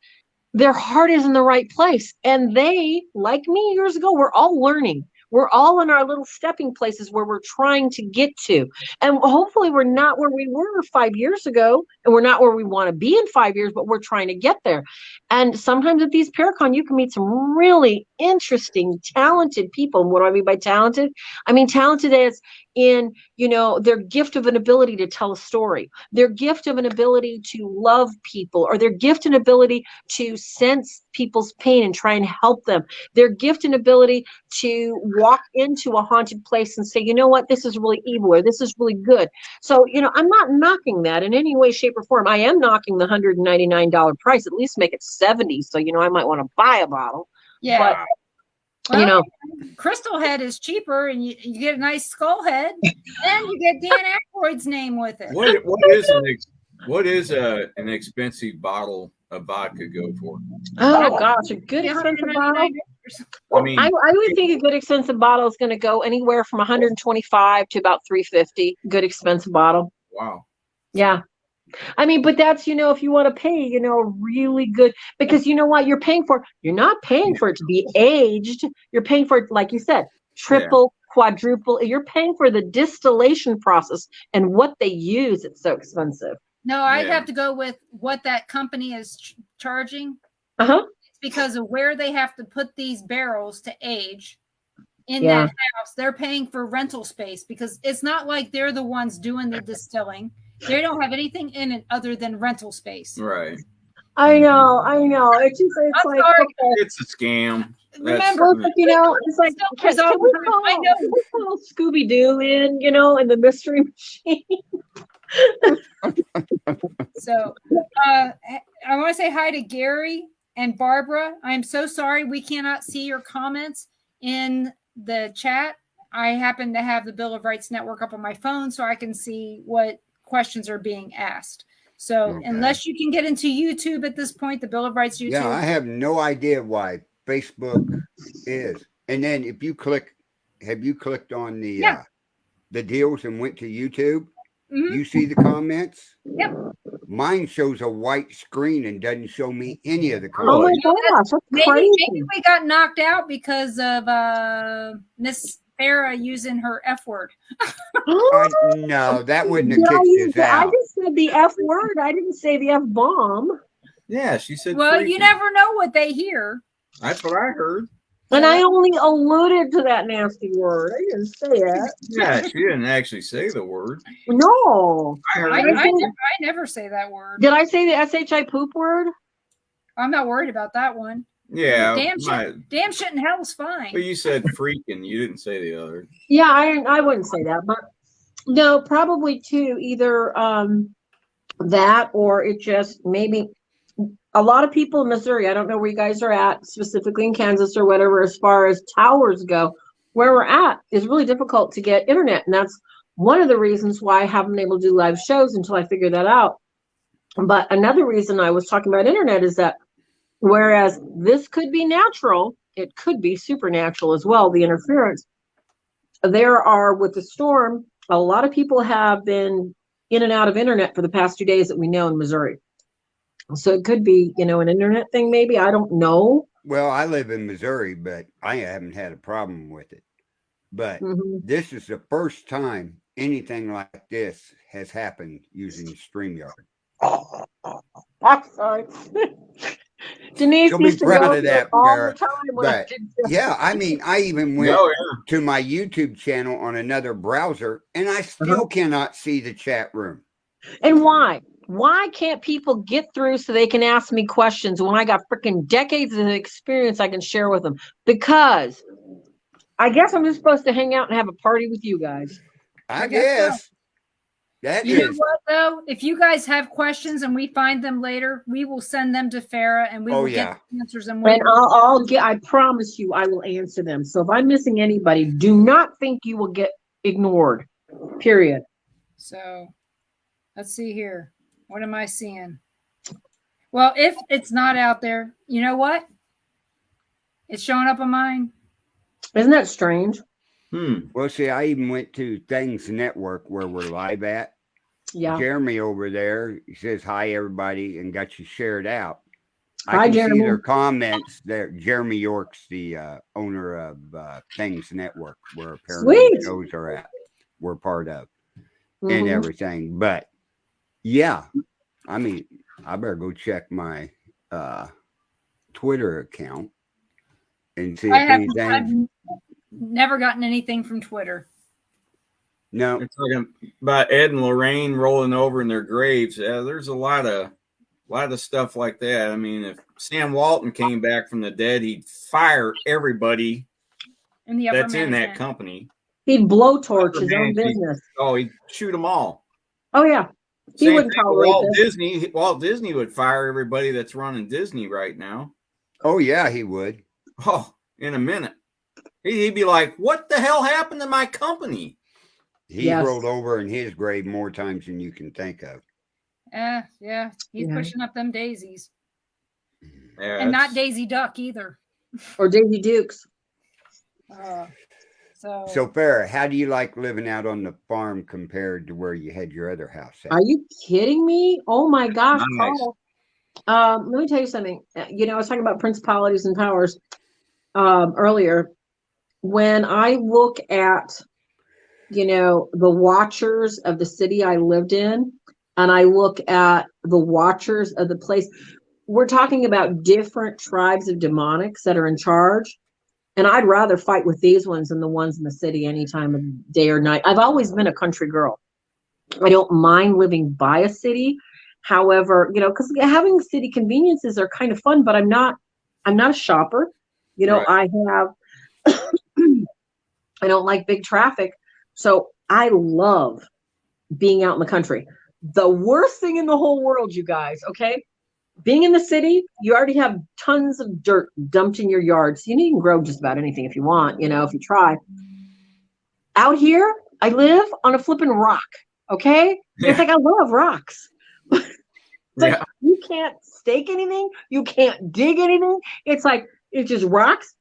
their heart is in the right place, and they, like me years ago, we're all learning. We're all in our little stepping places where we're trying to get to. And hopefully we're not where we were 5 years ago, and we're not where we want to be in 5 years, but we're trying to get there. And sometimes at these Paracon, you can meet some really interesting, talented people. And what do I mean by talented? I mean talented as in, their gift of an ability to tell a story, their gift of an ability to love people, or their gift and ability to sense people's pain and try and help them, their gift and ability to walk into a haunted place and say, you know what, this is really evil, or this is really good. So, I'm not knocking that in any way, shape, or form. I am knocking the $199 price, at least make it $70. So, I might want to buy a bottle. Yeah. But, well, Crystal Head is cheaper, and you get a nice skull head, and you get Dan Aykroyd's name with it. What is an expensive bottle of vodka go for? Oh gosh, a good expensive bottle. I mean, I would think a good expensive bottle is going to go anywhere from 125 to about 350. Good expensive bottle. Wow. Yeah. I mean, but that's, if you want to pay, really good, because you know what you're paying for? You're not paying for it to be aged. You're paying for it, like you said, triple, quadruple. You're paying for the distillation process and what they use. It's so expensive. No, I'd have to go with what that company is charging. It's because of where they have to put these barrels to age in that house. They're paying for rental space, because it's not like they're the ones doing the distilling. They don't have anything in it other than rental space. Right. I know. It's like, okay. It's a scam. Remember, it's like, can we call Scooby-Doo in the mystery machine? So I want to say hi to Gary and Barbara. I'm so sorry we cannot see your comments in the chat. I happen to have the Bill of Rights Network up on my phone so I can see what questions are being asked. So unless you can get into YouTube at this point, the Bill of Rights YouTube. Yeah, I have no idea why Facebook is. And then if you click, have you clicked on the deals and went to YouTube? You see the comments? Yep. Mine shows a white screen and doesn't show me any of the Oh my comments. gosh, that's maybe crazy. we got knocked out because of Miss Farah using her F word. No, that wouldn't have kicked us out. I just said the F word. I didn't say the F bomb. Yeah, she said. Well, freaking. you never know what they hear. That's what I heard. And I only alluded to that nasty word. I didn't say it. Yeah, she didn't actually say the word. No. I heard I never say that word. Did I say the SHI poop word? I'm not worried about that one. Yeah. Damn shit in hell's fine. But you said freaking. You didn't say the other. Yeah, I wouldn't say that. But no, probably too. Either that or it just maybe a lot of people in Missouri, I don't know where you guys are at, specifically in Kansas or whatever, as far as towers go, where we're at is really difficult to get internet. And that's one of the reasons why I haven't been able to do live shows until I figure that out. But another reason I was talking about internet is that whereas this could be natural, it could be supernatural as well, the interference. There are, with the storm, a lot of people have been in and out of internet for the past 2 days that we know in Missouri. So it could be, an internet thing, maybe. I don't know. Well, I live in Missouri, but I haven't had a problem with it. But this is the first time anything like this has happened using StreamYard. I'm sorry. Denise You'll be proud of that, all the time. But yeah, I mean, I even went to my YouTube channel on another browser, and I still cannot see the chat room. And why? Why can't people get through so they can ask me questions when I got freaking decades of experience I can share with them? Because I guess I'm just supposed to hang out and have a party with you guys. I guess. You know what, though? If you guys have questions and we find them later, we will send them to Farah and we will get the answers. And I promise you, I will answer them. So if I'm missing anybody, do not think you will get ignored. Period. So let's see here. What am I seeing? Well, if it's not out there, you know what? It's showing up on mine. Isn't that strange? Well, see, I even went to Things Network where we're live at. Yeah. Jeremy over there, he says, hi, everybody, and got you shared out. Hi, I can Jeremy. see their comments there. Jeremy York's the owner of Things Network, where paranormal shows are at. We're part of and everything. But yeah, I mean, I better go check my Twitter account and see if anything. I've never gotten anything from Twitter. No. They're talking about Ed and Lorraine rolling over in their graves. Yeah, there's a lot of stuff like that. I mean, if Sam Walton came back from the dead, he'd fire everybody that's in that company. He'd blowtorch his own business. He'd shoot them all. Oh yeah. He wouldn't tolerate Walt Disney would fire everybody that's running Disney right now. Oh yeah, he would. Oh, in a minute. He'd be like, what the hell happened to my company? He rolled over in his grave more times than you can think of. Yeah. He's pushing up them daisies. Yeah, and not Daisy Duck either. Or Daisy Dukes. So Farah, how do you like living out on the farm compared to where you had your other house at? Are you kidding me? Oh my gosh, Nice. Carl. Let me tell you something. I was talking about principalities and powers earlier. When I look at, the watchers of the city I lived in, and I look at the watchers of the place, we're talking about different tribes of demonics that are in charge. And I'd rather fight with these ones than the ones in the city any time of day or night. I've always been a country girl. I don't mind living by a city. However, because having city conveniences are kind of fun, but I'm not a shopper. Right. I don't like big traffic. So I love being out in the country. the worst thing in the whole world, you guys, okay? Being in the city, you already have tons of dirt dumped in your yard. So you can grow just about anything if you want, if you try. Out here, I live on a flipping rock, okay? Yeah. It's like I love rocks. Like you can't stake anything. You can't dig anything. It's like, it's just rocks,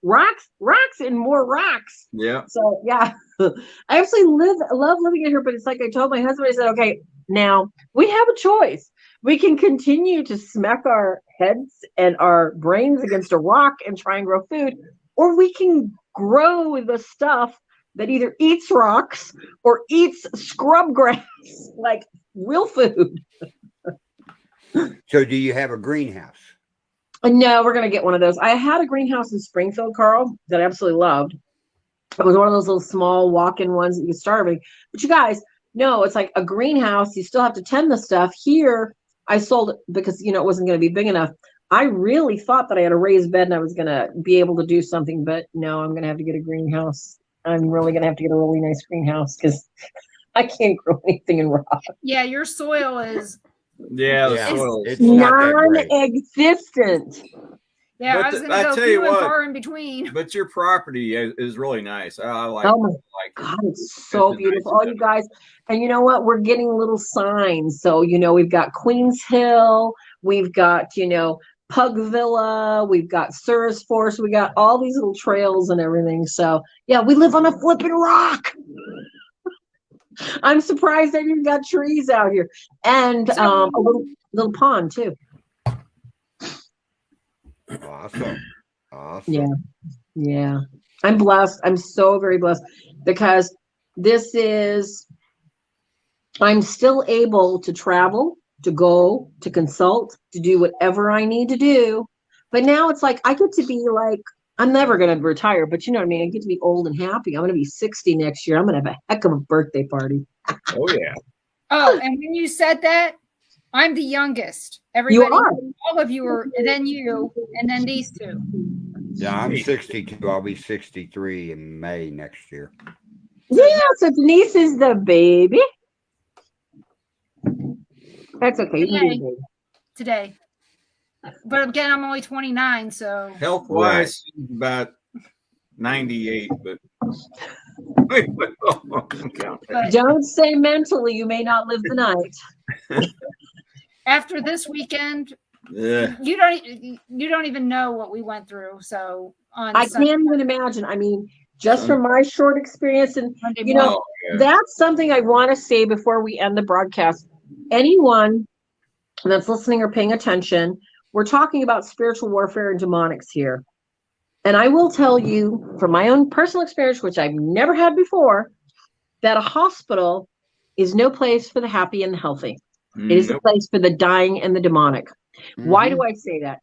and more rocks. Yeah. So, yeah, I absolutely love living in here. But it's like I told my husband, I said, okay, now we have a choice. We can continue to smack our heads and our brains against a rock and try and grow food, or we can grow the stuff that either eats rocks or eats scrub grass, like real food. So do you have a greenhouse? No, we're going to get one of those. I had a greenhouse in Springfield, Carl, that I absolutely loved. It was one of those little small walk-in ones that you start with. But you guys, no, it's like a greenhouse. You still have to tend the stuff. Here, I sold it because, it wasn't going to be big enough. I really thought that I had a raised bed and I was going to be able to do something. But no, I'm going to have to get a greenhouse. I'm really going to have to get a really nice greenhouse because I can't grow anything in rock. Yeah, your soil is... Yeah, the soil is non-existent. Yeah, I was going to go few and far in between. But your property is really nice. I like. Oh my God, it's so beautiful. Nice, you guys, and you know what? We're getting little signs. So we've got Queens Hill, we've got Pug Villa, we've got Surrey's Forest, we got all these little trails and everything. So yeah, we live on a flipping rock. I'm surprised I even got trees out here, and a little pond too. Awesome. Yeah. I'm blessed. I'm so very blessed because I'm still able to travel, to go, to consult, to do whatever I need to do. But now it's like I get to be like, I'm never going to retire, but you know what I mean? I get to be old and happy. I'm going to be 60 next year. I'm going to have a heck of a birthday party. Oh, yeah. Oh, and when you said that, I'm the youngest. Everybody, all of you are, and then you, and then these two. Yeah, I'm 62. I'll be 63 in May next year. Yeah, so Denise is the baby. That's okay. Today. But again, I'm only 29, so. Health-wise, about 98, but. Don't say mentally, you may not live the night. After this weekend, you don't even know what we went through. So I can't even imagine. I mean, just from my short experience, and that's something I want to say before we end the broadcast. Anyone that's listening or paying attention, we're talking about spiritual warfare and demonics here. And I will tell you from my own personal experience, which I've never had before, that a hospital is no place for the happy and the healthy. It is a place for the dying and the demonic. Mm-hmm. Why do I say that?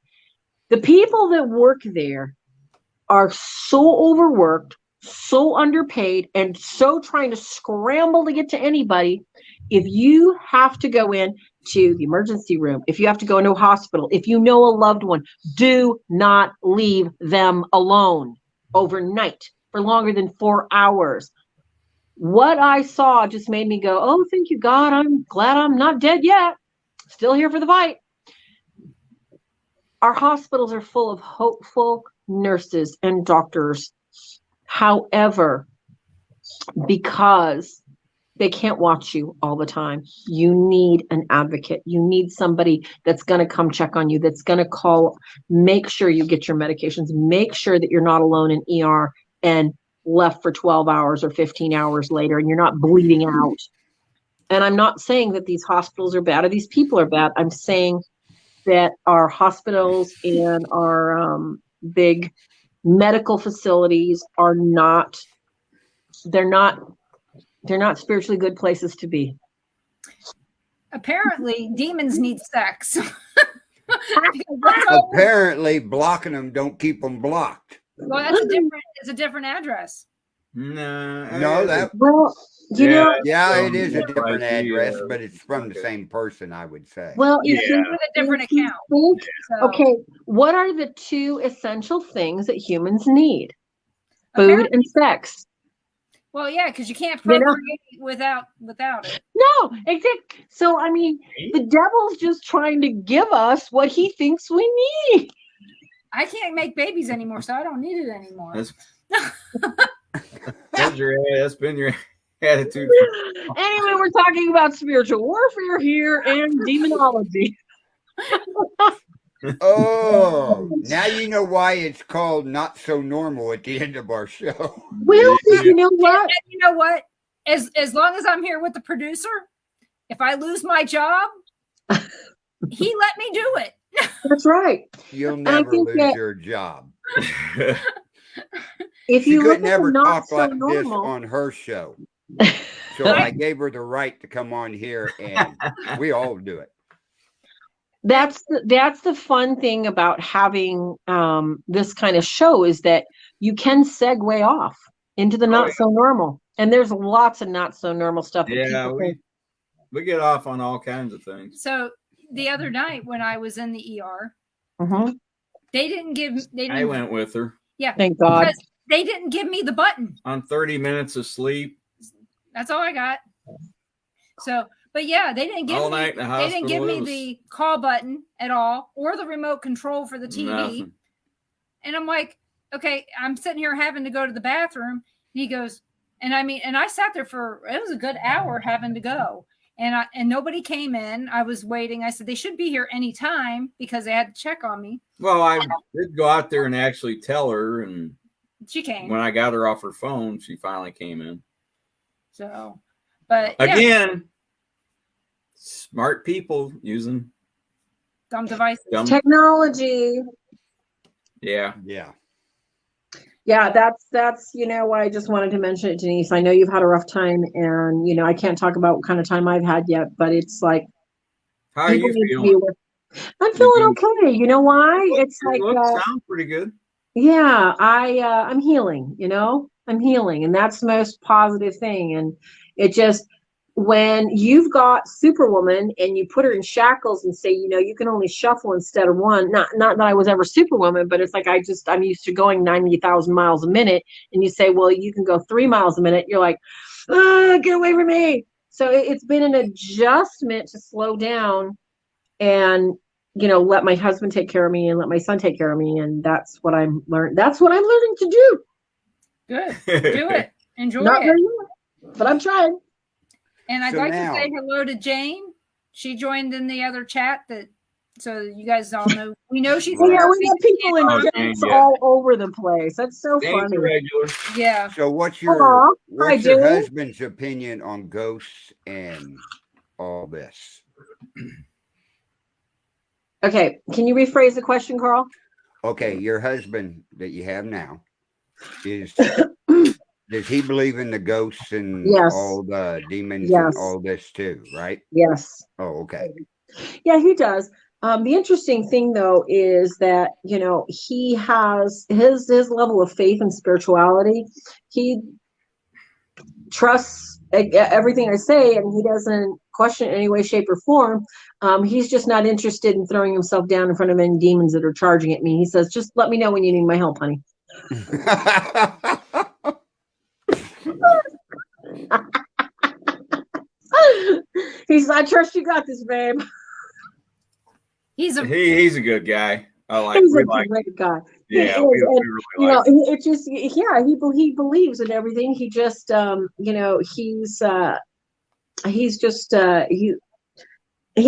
The people that work there are so overworked, so underpaid, and so trying to scramble to get to anybody. If you have to go in to the emergency room, if you have to go into a hospital, if you know a loved one, do not leave them alone overnight for longer than 4 hours. What I saw just made me go, oh, thank you, God. I'm glad I'm not dead yet. Still here for the fight. Our hospitals are full of hopeful nurses and doctors. However, because they can't watch you all the time, you need an advocate. You need somebody that's going to come check on you, that's going to call, make sure you get your medications, make sure that you're not alone in ER and left for 12 hours or 15 hours later and you're not bleeding out. And I'm not saying that these hospitals are bad or these people are bad. I'm saying that our hospitals and our big medical facilities are not, they're not spiritually good places to be. Apparently demons need sex. Apparently blocking them don't keep them blocked. Well, it's a different address. No, that. Well, it is a different address, but it's from the same person, I would say. Well, with a different account. Okay, what are the two essential things that humans need? Food and sex. Well, yeah, because you can't procreate without it. No, exactly. So I mean, the devil's just trying to give us what he thinks we need. I can't make babies anymore, so I don't need it anymore. That's been your attitude. Anyway, we're talking about spiritual warfare here and demonology. Oh, now you know why it's called Not So Normal at the end of our show. Well, you know what? And you know what? As long as I'm here with the producer, if I lose my job, he let me do it. That's right. You'll never lose your job. If she you could never talk so like normal. this on her show. So I gave her the right to come on here, and we all do it. That's the fun thing about having this kind of show is that you can segue off into the not so normal, and there's lots of not so normal stuff. Yeah, we get off on all kinds of things. So the other night when I was in the ER, they didn't. I went with her. Yeah, thank God. They didn't give me the button on 30 minutes of sleep. That's all I got. So. But yeah, they didn't give all me. Night in the they didn't give me the call button at all, or the remote control for the TV. Nothing. And I'm like, okay, I'm sitting here having to go to the bathroom. And he goes, and I sat there for it was a good hour having to go, and nobody came in. I was waiting. I said they should be here anytime because they had to check on me. Well, I did go out there and actually tell her, and she came. When I got her off her phone, she finally came in. So, but again. Yeah. Smart people using dumb devices, technology. Yeah. That's why I just wanted to mention it, Denise. I know you've had a rough time, and I can't talk about what kind of time I've had yet, but it's like, how are you feeling? I'm feeling okay. You know why? It's like sound pretty good. Yeah, I'm healing. I'm healing, and that's the most positive thing. And it just. When you've got Superwoman and you put her in shackles and say, you can only shuffle instead of one, not that I was ever Superwoman, but it's like I'm used to going 90,000 miles a minute, and you say, well, you can go 3 miles a minute. You're like, get away from me. So it's been an adjustment to slow down and, let my husband take care of me and let my son take care of me. And that's what I'm learning. That's what I'm learning to do. Good. Do it. Enjoy Not it. very well, but I'm trying. And I'd like to say hello to Jane. She joined in the other chat so you guys all know. We know she's here. Yeah, we got people in chats all over the place. That's so funny. Regular. Yeah. So what's your husband's opinion on ghosts and all this? Okay. Can you rephrase the question, Carl? Okay, your husband that you have now is does he believe in the ghosts and all the demons and all this too, right? Yes. Oh, okay. Yeah, he does. The interesting thing, though, is that, he has his level of faith and spirituality. He trusts everything I say, and he doesn't question it in any way, shape, or form. He's just not interested in throwing himself down in front of any demons that are charging at me. He says, just let me know when you need my help, honey. He's I trust you got this, babe. He's a good guy. He's a great guy. Yeah, we really like him. It's just he believes in everything. He just he's just he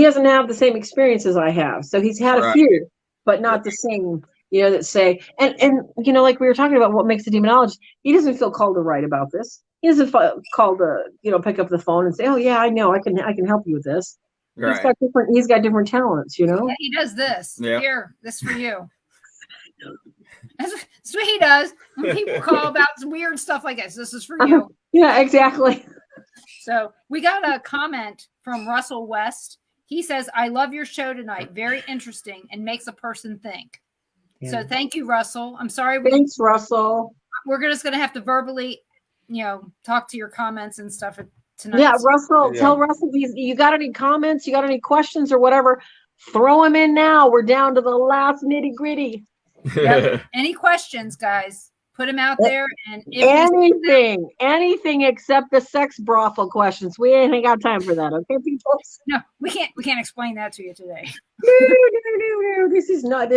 doesn't have the same experiences I have. So he's had a few, but not the same. That say and like we were talking about what makes a demonologist. He doesn't feel called to write about this. He doesn't feel called to pick up the phone and say, oh yeah, I know I can help you with this. Right. He's got different talents, Yeah, he does this. Yep. Here, this for you. That's what he does when people call about weird stuff like this. This is for you. Yeah, exactly. So we got a comment from Russell West. He says, I love your show tonight. Very interesting and makes a person think. Yeah. So thank you, Russell. I'm sorry. Thanks, Russell. We're just going to have to verbally, talk to your comments and stuff tonight. Yeah, Russell, tell Russell, you got any comments? You got any questions or whatever? Throw them in now. We're down to the last nitty gritty. Yep. Any questions, guys? Put them out there, and anything except the sex brothel questions. We ain't got time for that, okay, people? No, we can't explain that to you today. No. This is not.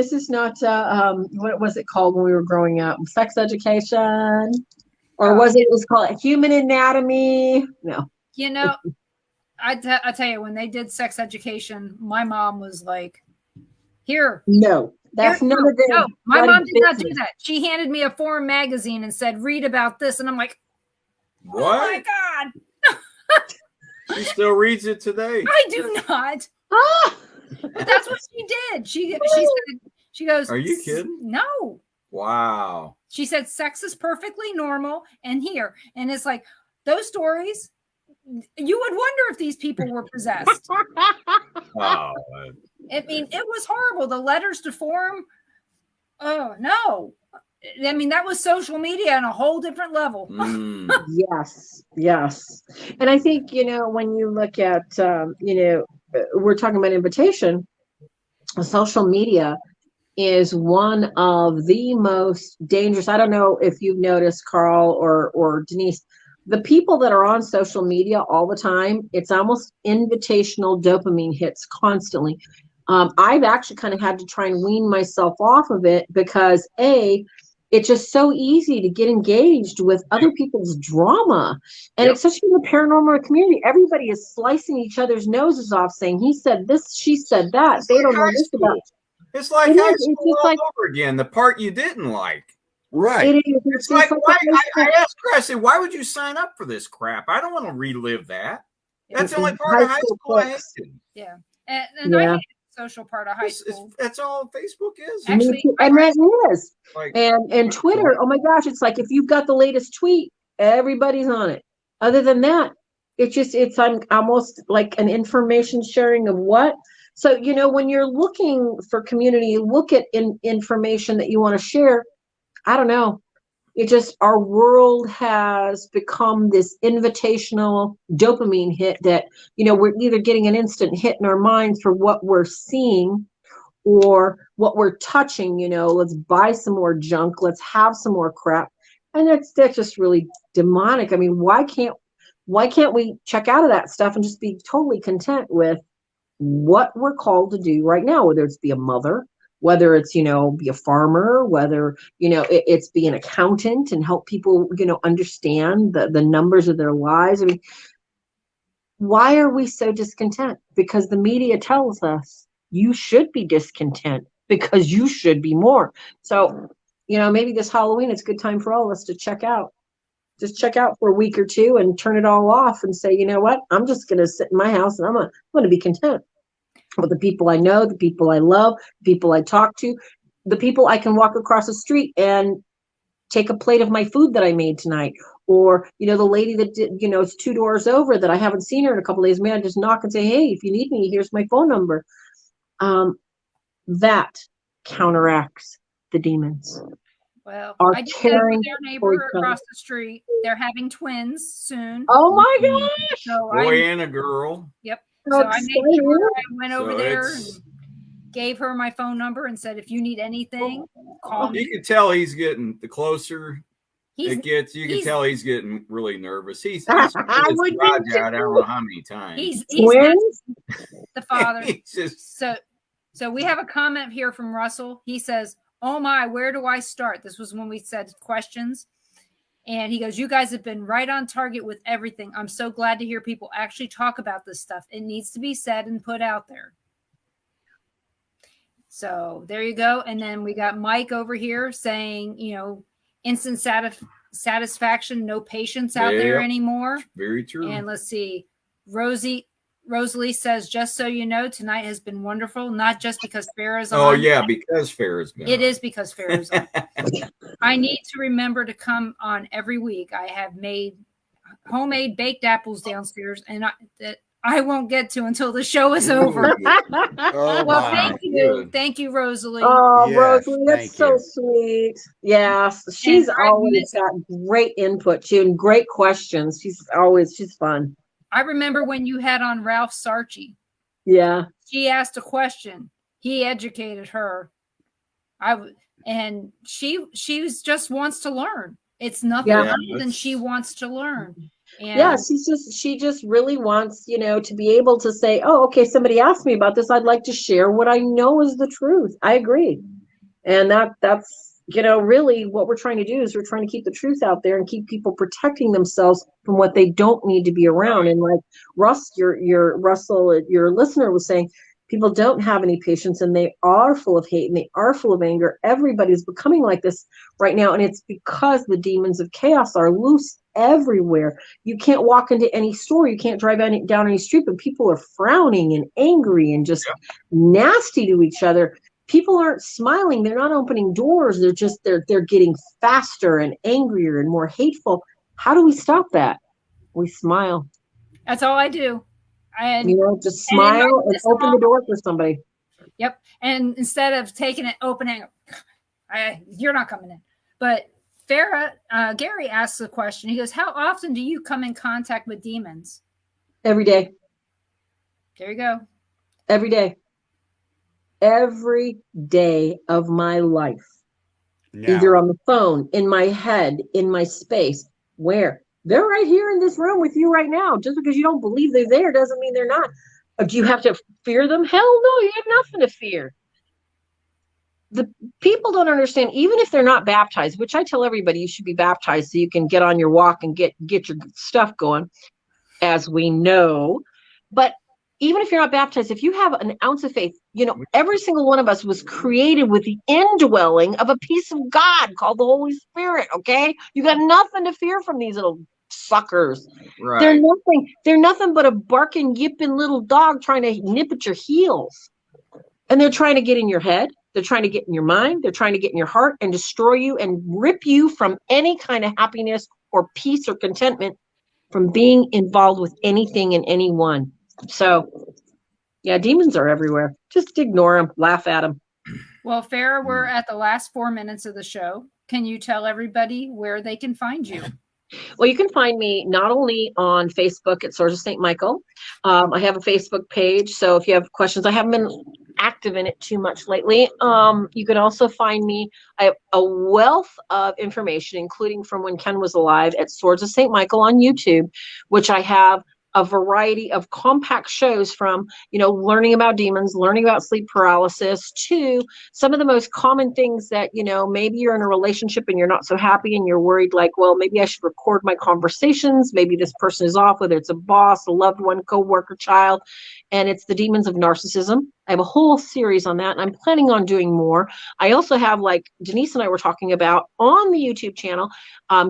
What was it called when we were growing up? Sex education, or was it called human anatomy? No. You know, I tell you, when they did sex education, my mom was like, "Here." No. That's none of them. No, my mom did not do that. She handed me a foreign magazine and said, "Read about this," and I'm like, "What? Oh my God!" She still reads it today. I do not. But that's what she did. She goes, "Are you kidding?" No. Wow. She said, "Sex is perfectly normal, and here," and it's like those stories. You would wonder if these people were possessed. Wow. I mean, it was horrible. The letters to form. Oh no! I mean, that was social media on a whole different level. Yes. And I think, when you look at, we're talking about invitation, social media is one of the most dangerous. I don't know if you've noticed, Carl or Denise, the people that are on social media all the time, it's almost invitational dopamine hits constantly. I've actually kind of had to try and wean myself off of it because it's just so easy to get engaged with other people's drama. And especially in the paranormal community, everybody is slicing each other's noses off saying, he said this, she said that. They don't know this about. It's like high school all over again, the part you didn't like. Right. It is. It's like why, I asked her, I said, why would you sign up for this crap? I don't want to relive that. That's the only part of high school I hated. Yeah. And I hated the social part of high school. That's all Facebook is. Actually, and that is. And Twitter, oh my gosh, it's like if you've got the latest tweet, everybody's on it. Other than that, it's almost like an information sharing of what. So, when you're looking for community, you look at information that you want to share. I don't know. Our world has become this invitational dopamine hit that, we're either getting an instant hit in our minds for what we're seeing or what we're touching, let's buy some more junk. Let's have some more crap. And that's just really demonic. I mean, why can't we check out of that stuff and just be totally content with what we're called to do right now, whether it's be a mother, whether it's, be a farmer, whether, it's be an accountant and help people, understand the numbers of their lives. I mean, why are we so discontent? Because the media tells us you should be discontent because you should be more. So, maybe this Halloween, it's a good time for all of us to check out. Just check out for a week or two and turn it all off and say, you know what? I'm just going to sit in my house and I'm going to be content with the people I know, the people I love, the people I talk to, the people I can walk across the street and take a plate of my food that I made tonight. Or, the lady that did, it's 2 doors over that I haven't seen her in a couple of days. May I just knock and say, hey, if you need me, here's my phone number. That counteracts the demons. Well, I just said with their neighbor across the street, they're having twins soon. Oh my gosh! So boy and a girl. Yep. So I made sure I went over there and gave her my phone number and said, if you need anything, call me. You can tell he's getting, the closer it gets, you can tell he's getting really nervous. He's I don't know how many times. He's the father. So we have a comment here from Russell. He says, oh my, where do I start? This was when we said questions. And he goes, you guys have been right on target with everything. I'm so glad to hear people actually talk about this stuff. It needs to be said and put out there. So there you go. And then we got Mike over here saying, instant satisfaction, no patience out there anymore. Very true. And let's see. Rosalie says, just so you know, tonight has been wonderful, not just because Farrah's on. Oh, yeah, because Farrah's been It is because Farrah's on. I need to remember to come on every week. I have made homemade baked apples downstairs, and I won't get to until the show is over. Well, thank you. Thank you, Rosalie. Oh, yes, Rosalie, that's so sweet. Yes, she's always got great input, too, and great questions. She's fun. I remember when you had on Ralph Sarchi. Yeah. She asked a question. He educated her. and she just wants to learn. It's nothing other than she wants to learn. And she just really wants, to be able to say, oh, okay, somebody asked me about this. I'd like to share what I know is the truth. I agree. And that's, really what we're trying to do is we're trying to keep the truth out there and keep people protecting themselves from what they don't need to be around. And like Russell, your listener was saying, people don't have any patience and they are full of hate and they are full of anger. Everybody's becoming like this right now. And it's because the demons of chaos are loose everywhere. You can't walk into any store. You can't drive down any street, but people are frowning and angry and just nasty to each other. People aren't smiling. They're not opening doors. They're getting faster and angrier and more hateful. How do we stop that? We smile. That's all I do. Just smile and open the door for somebody. Yep. And instead of taking it, opening, you're not coming in. But Gary asks a question. He goes, how often do you come in contact with demons? Every day. There you go. Every day. Every day of my life. Either on the phone, in my head, in my space. Where? They're right here in this room with you right now. Just because you don't believe they're there doesn't mean they're not. Do you have to fear them? Hell no, you have nothing to fear. The people don't understand, even if they're not baptized, which I tell everybody you should be baptized so you can get on your walk and get your stuff going, as we know. But even if you're not baptized, if you have an ounce of faith, every single one of us was created with the indwelling of a piece of God called the Holy Spirit. Okay. You got nothing to fear from these little suckers. Right. They're nothing but a barking, yipping little dog trying to nip at your heels. And they're trying to get in your head. They're trying to get in your mind. They're trying to get in your heart and destroy you and rip you from any kind of happiness or peace or contentment from being involved with anything and anyone. So, yeah, demons are everywhere. Just ignore them, laugh at them. Well, Farrah, we're at the last 4 minutes of the show. Can you tell everybody where they can find you? Well, you can find me not only on Facebook at Swords of St. Michael. I have a Facebook page. So if you have questions, I haven't been active in it too much lately. You can also find me. I have a wealth of information, including from when Ken was alive, at Swords of St. Michael on YouTube, which I have a variety of compact shows from, learning about demons, learning about sleep paralysis, to some of the most common things that, maybe you're in a relationship and you're not so happy and you're worried, like, well, maybe I should record my conversations. Maybe this person is off, whether it's a boss, a loved one, coworker, child, and it's the demons of narcissism. I have a whole series on that, and I'm planning on doing more. I also have, like Denise and I were talking about on the YouTube channel,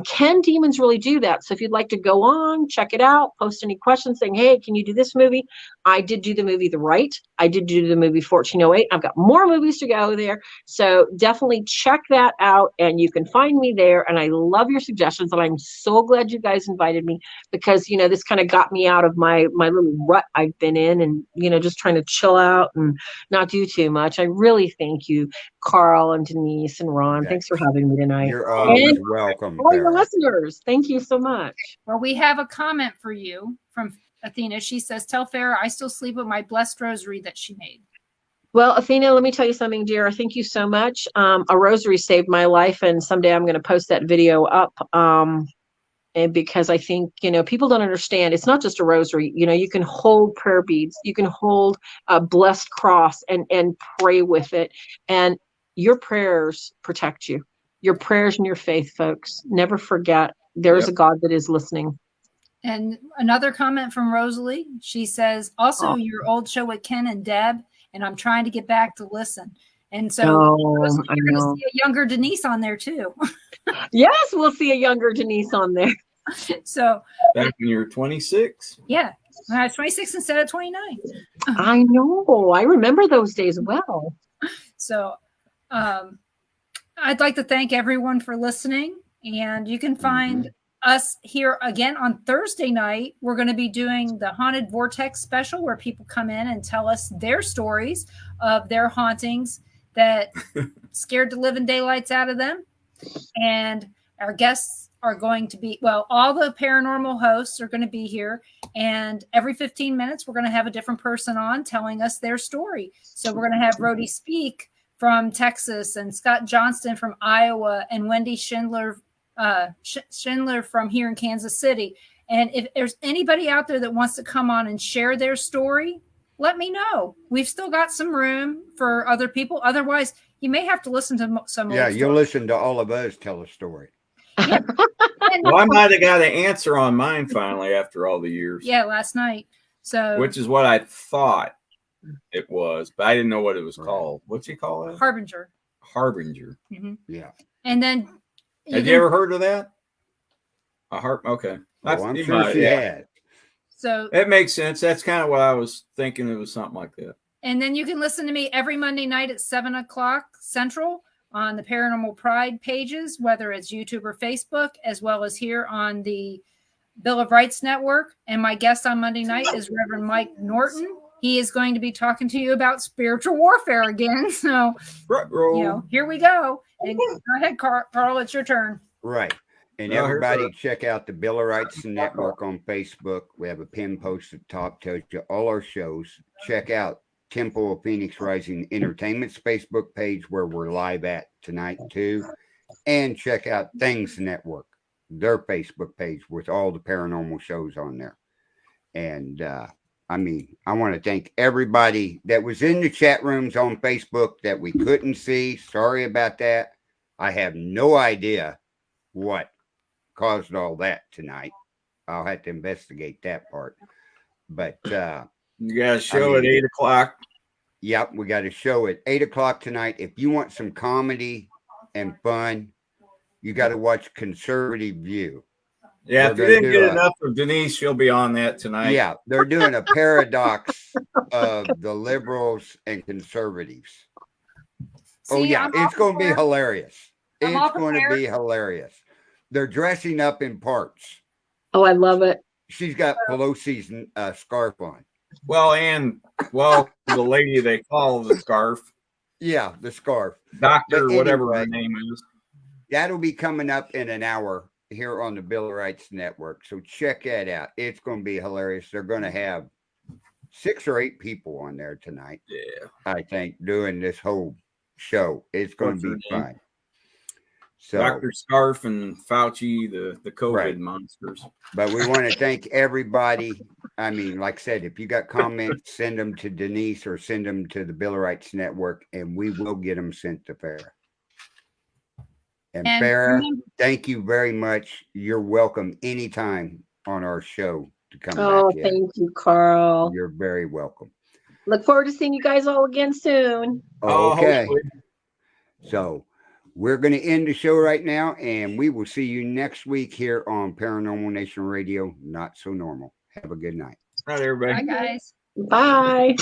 can demons really do that? So if you'd like to go on, check it out, post any questions saying, hey, can you do this movie? I did do the movie The Rite. I did do the movie 1408. I've got more movies to go there. So definitely check that out, and you can find me there. And I love your suggestions, and I'm so glad you guys invited me, because, this kind of got me out of my little rut I've been in, and, just trying to chill out and not do too much. I really thank you, Carl and Denise and Ron. Okay. Thanks for having me tonight. You're always welcome. All your listeners, thank you so much. Well, we have a comment for you from Athena. She says, tell Farrah I still sleep with my blessed rosary that she made. Well, Athena, let me tell you something, dear. Thank you so much. A rosary saved my life, and someday I'm going to post that video up. And because I think, people don't understand, it's not just a rosary. You can hold prayer beads, you can hold a blessed cross and pray with it. And your prayers protect you. Your prayers and your faith, folks. Never forget, there's a God that is listening. And another comment from Rosalie. She says, also your old show with Ken and Deb, and I'm trying to get back to listen. And so you're going to see a younger Denise on there too. Yes, we'll see a younger Denise on there. So back when you're 26. Yeah, when I was 26 instead of 29. I know. I remember those days well. So I'd like to thank everyone for listening, and you can find us here again on Thursday night. We're going to be doing the Haunted Vortex special, where people come in and tell us their stories of their hauntings that scared the living daylights out of them. And our guests are going to be, all the paranormal hosts are going to be here, and every 15 minutes we're going to have a different person on telling us their story. So we're going to have Rhodey speak from Texas, and Scott Johnston from Iowa, and Wendy Schindler from here in Kansas City. And if there's anybody out there that wants to come on and share their story, let me know. We've still got some room for other people. Otherwise, you may have to listen to some. Yeah, you'll listen to all of us tell a story. Yeah. Well, I might have got an answer on mine finally after all the years. Yeah, last night. So, which is what I thought it was, but I didn't know what it was called. What's he call it? Harbinger. Harbinger. Mm-hmm. Yeah. And then, have you ever heard of that? Okay. Well, I'm sure she had. So it makes sense. That's kind of what I was thinking. It was something like that. And then you can listen to me every Monday night at 7:00 Central on the Paranormal Pride pages, whether it's YouTube or Facebook, as well as here on the Bill of Rights Network. And my guest on Monday night is Reverend Mike Norton. He is going to be talking to you about spiritual warfare again. So, here we go. And go ahead, Carl, it's your turn. Right. And everybody check out the Bill of Rights Network on Facebook. We have a pin post at the top, tells you all our shows. Check out Temple of Phoenix Rising Entertainment's Facebook page, where we're live at tonight too. And check out Things Network, their Facebook page with all the paranormal shows on there. And I want to thank everybody that was in the chat rooms on Facebook that we couldn't see. Sorry about that. I have no idea what caused all that tonight. I'll have to investigate that part. But you got a show at 8:00. Yep, we got a show at 8:00 tonight. If you want some comedy and fun, you got to watch Conservative View. Yeah, if you didn't get enough of Denise, she'll be on that tonight. Yeah, they're doing a paradox of the liberals and conservatives. See, it's going to be hilarious. It's going to be hilarious. They're dressing up in parts. Oh, I love it. She's got Pelosi's scarf on. Well, the lady they call the scarf. Yeah, the scarf. Doctor, whatever her name is. That'll be coming up in an hour here on the Bill of Rights Network. So check that out. It's going to be hilarious. They're going to have 6 or 8 people on there tonight. Yeah. I think doing this whole show. It's going to be fun. So, Dr. Scarf and Fauci, the COVID monsters. But we want to thank everybody. I mean, like I said, if you got comments, send them to Denise or send them to the Bill of Rights Network, and we will get them sent to Farrah. And Farrah, thank you very much. You're welcome anytime on our show to come back. Oh, thank you, Carl. You're very welcome. Look forward to seeing you guys all again soon. Okay. Hopefully. So we're going to end the show right now, and we will see you next week here on Paranormal Nation Radio. Not so normal. Have a good night. All right, everybody. Bye, guys. Bye.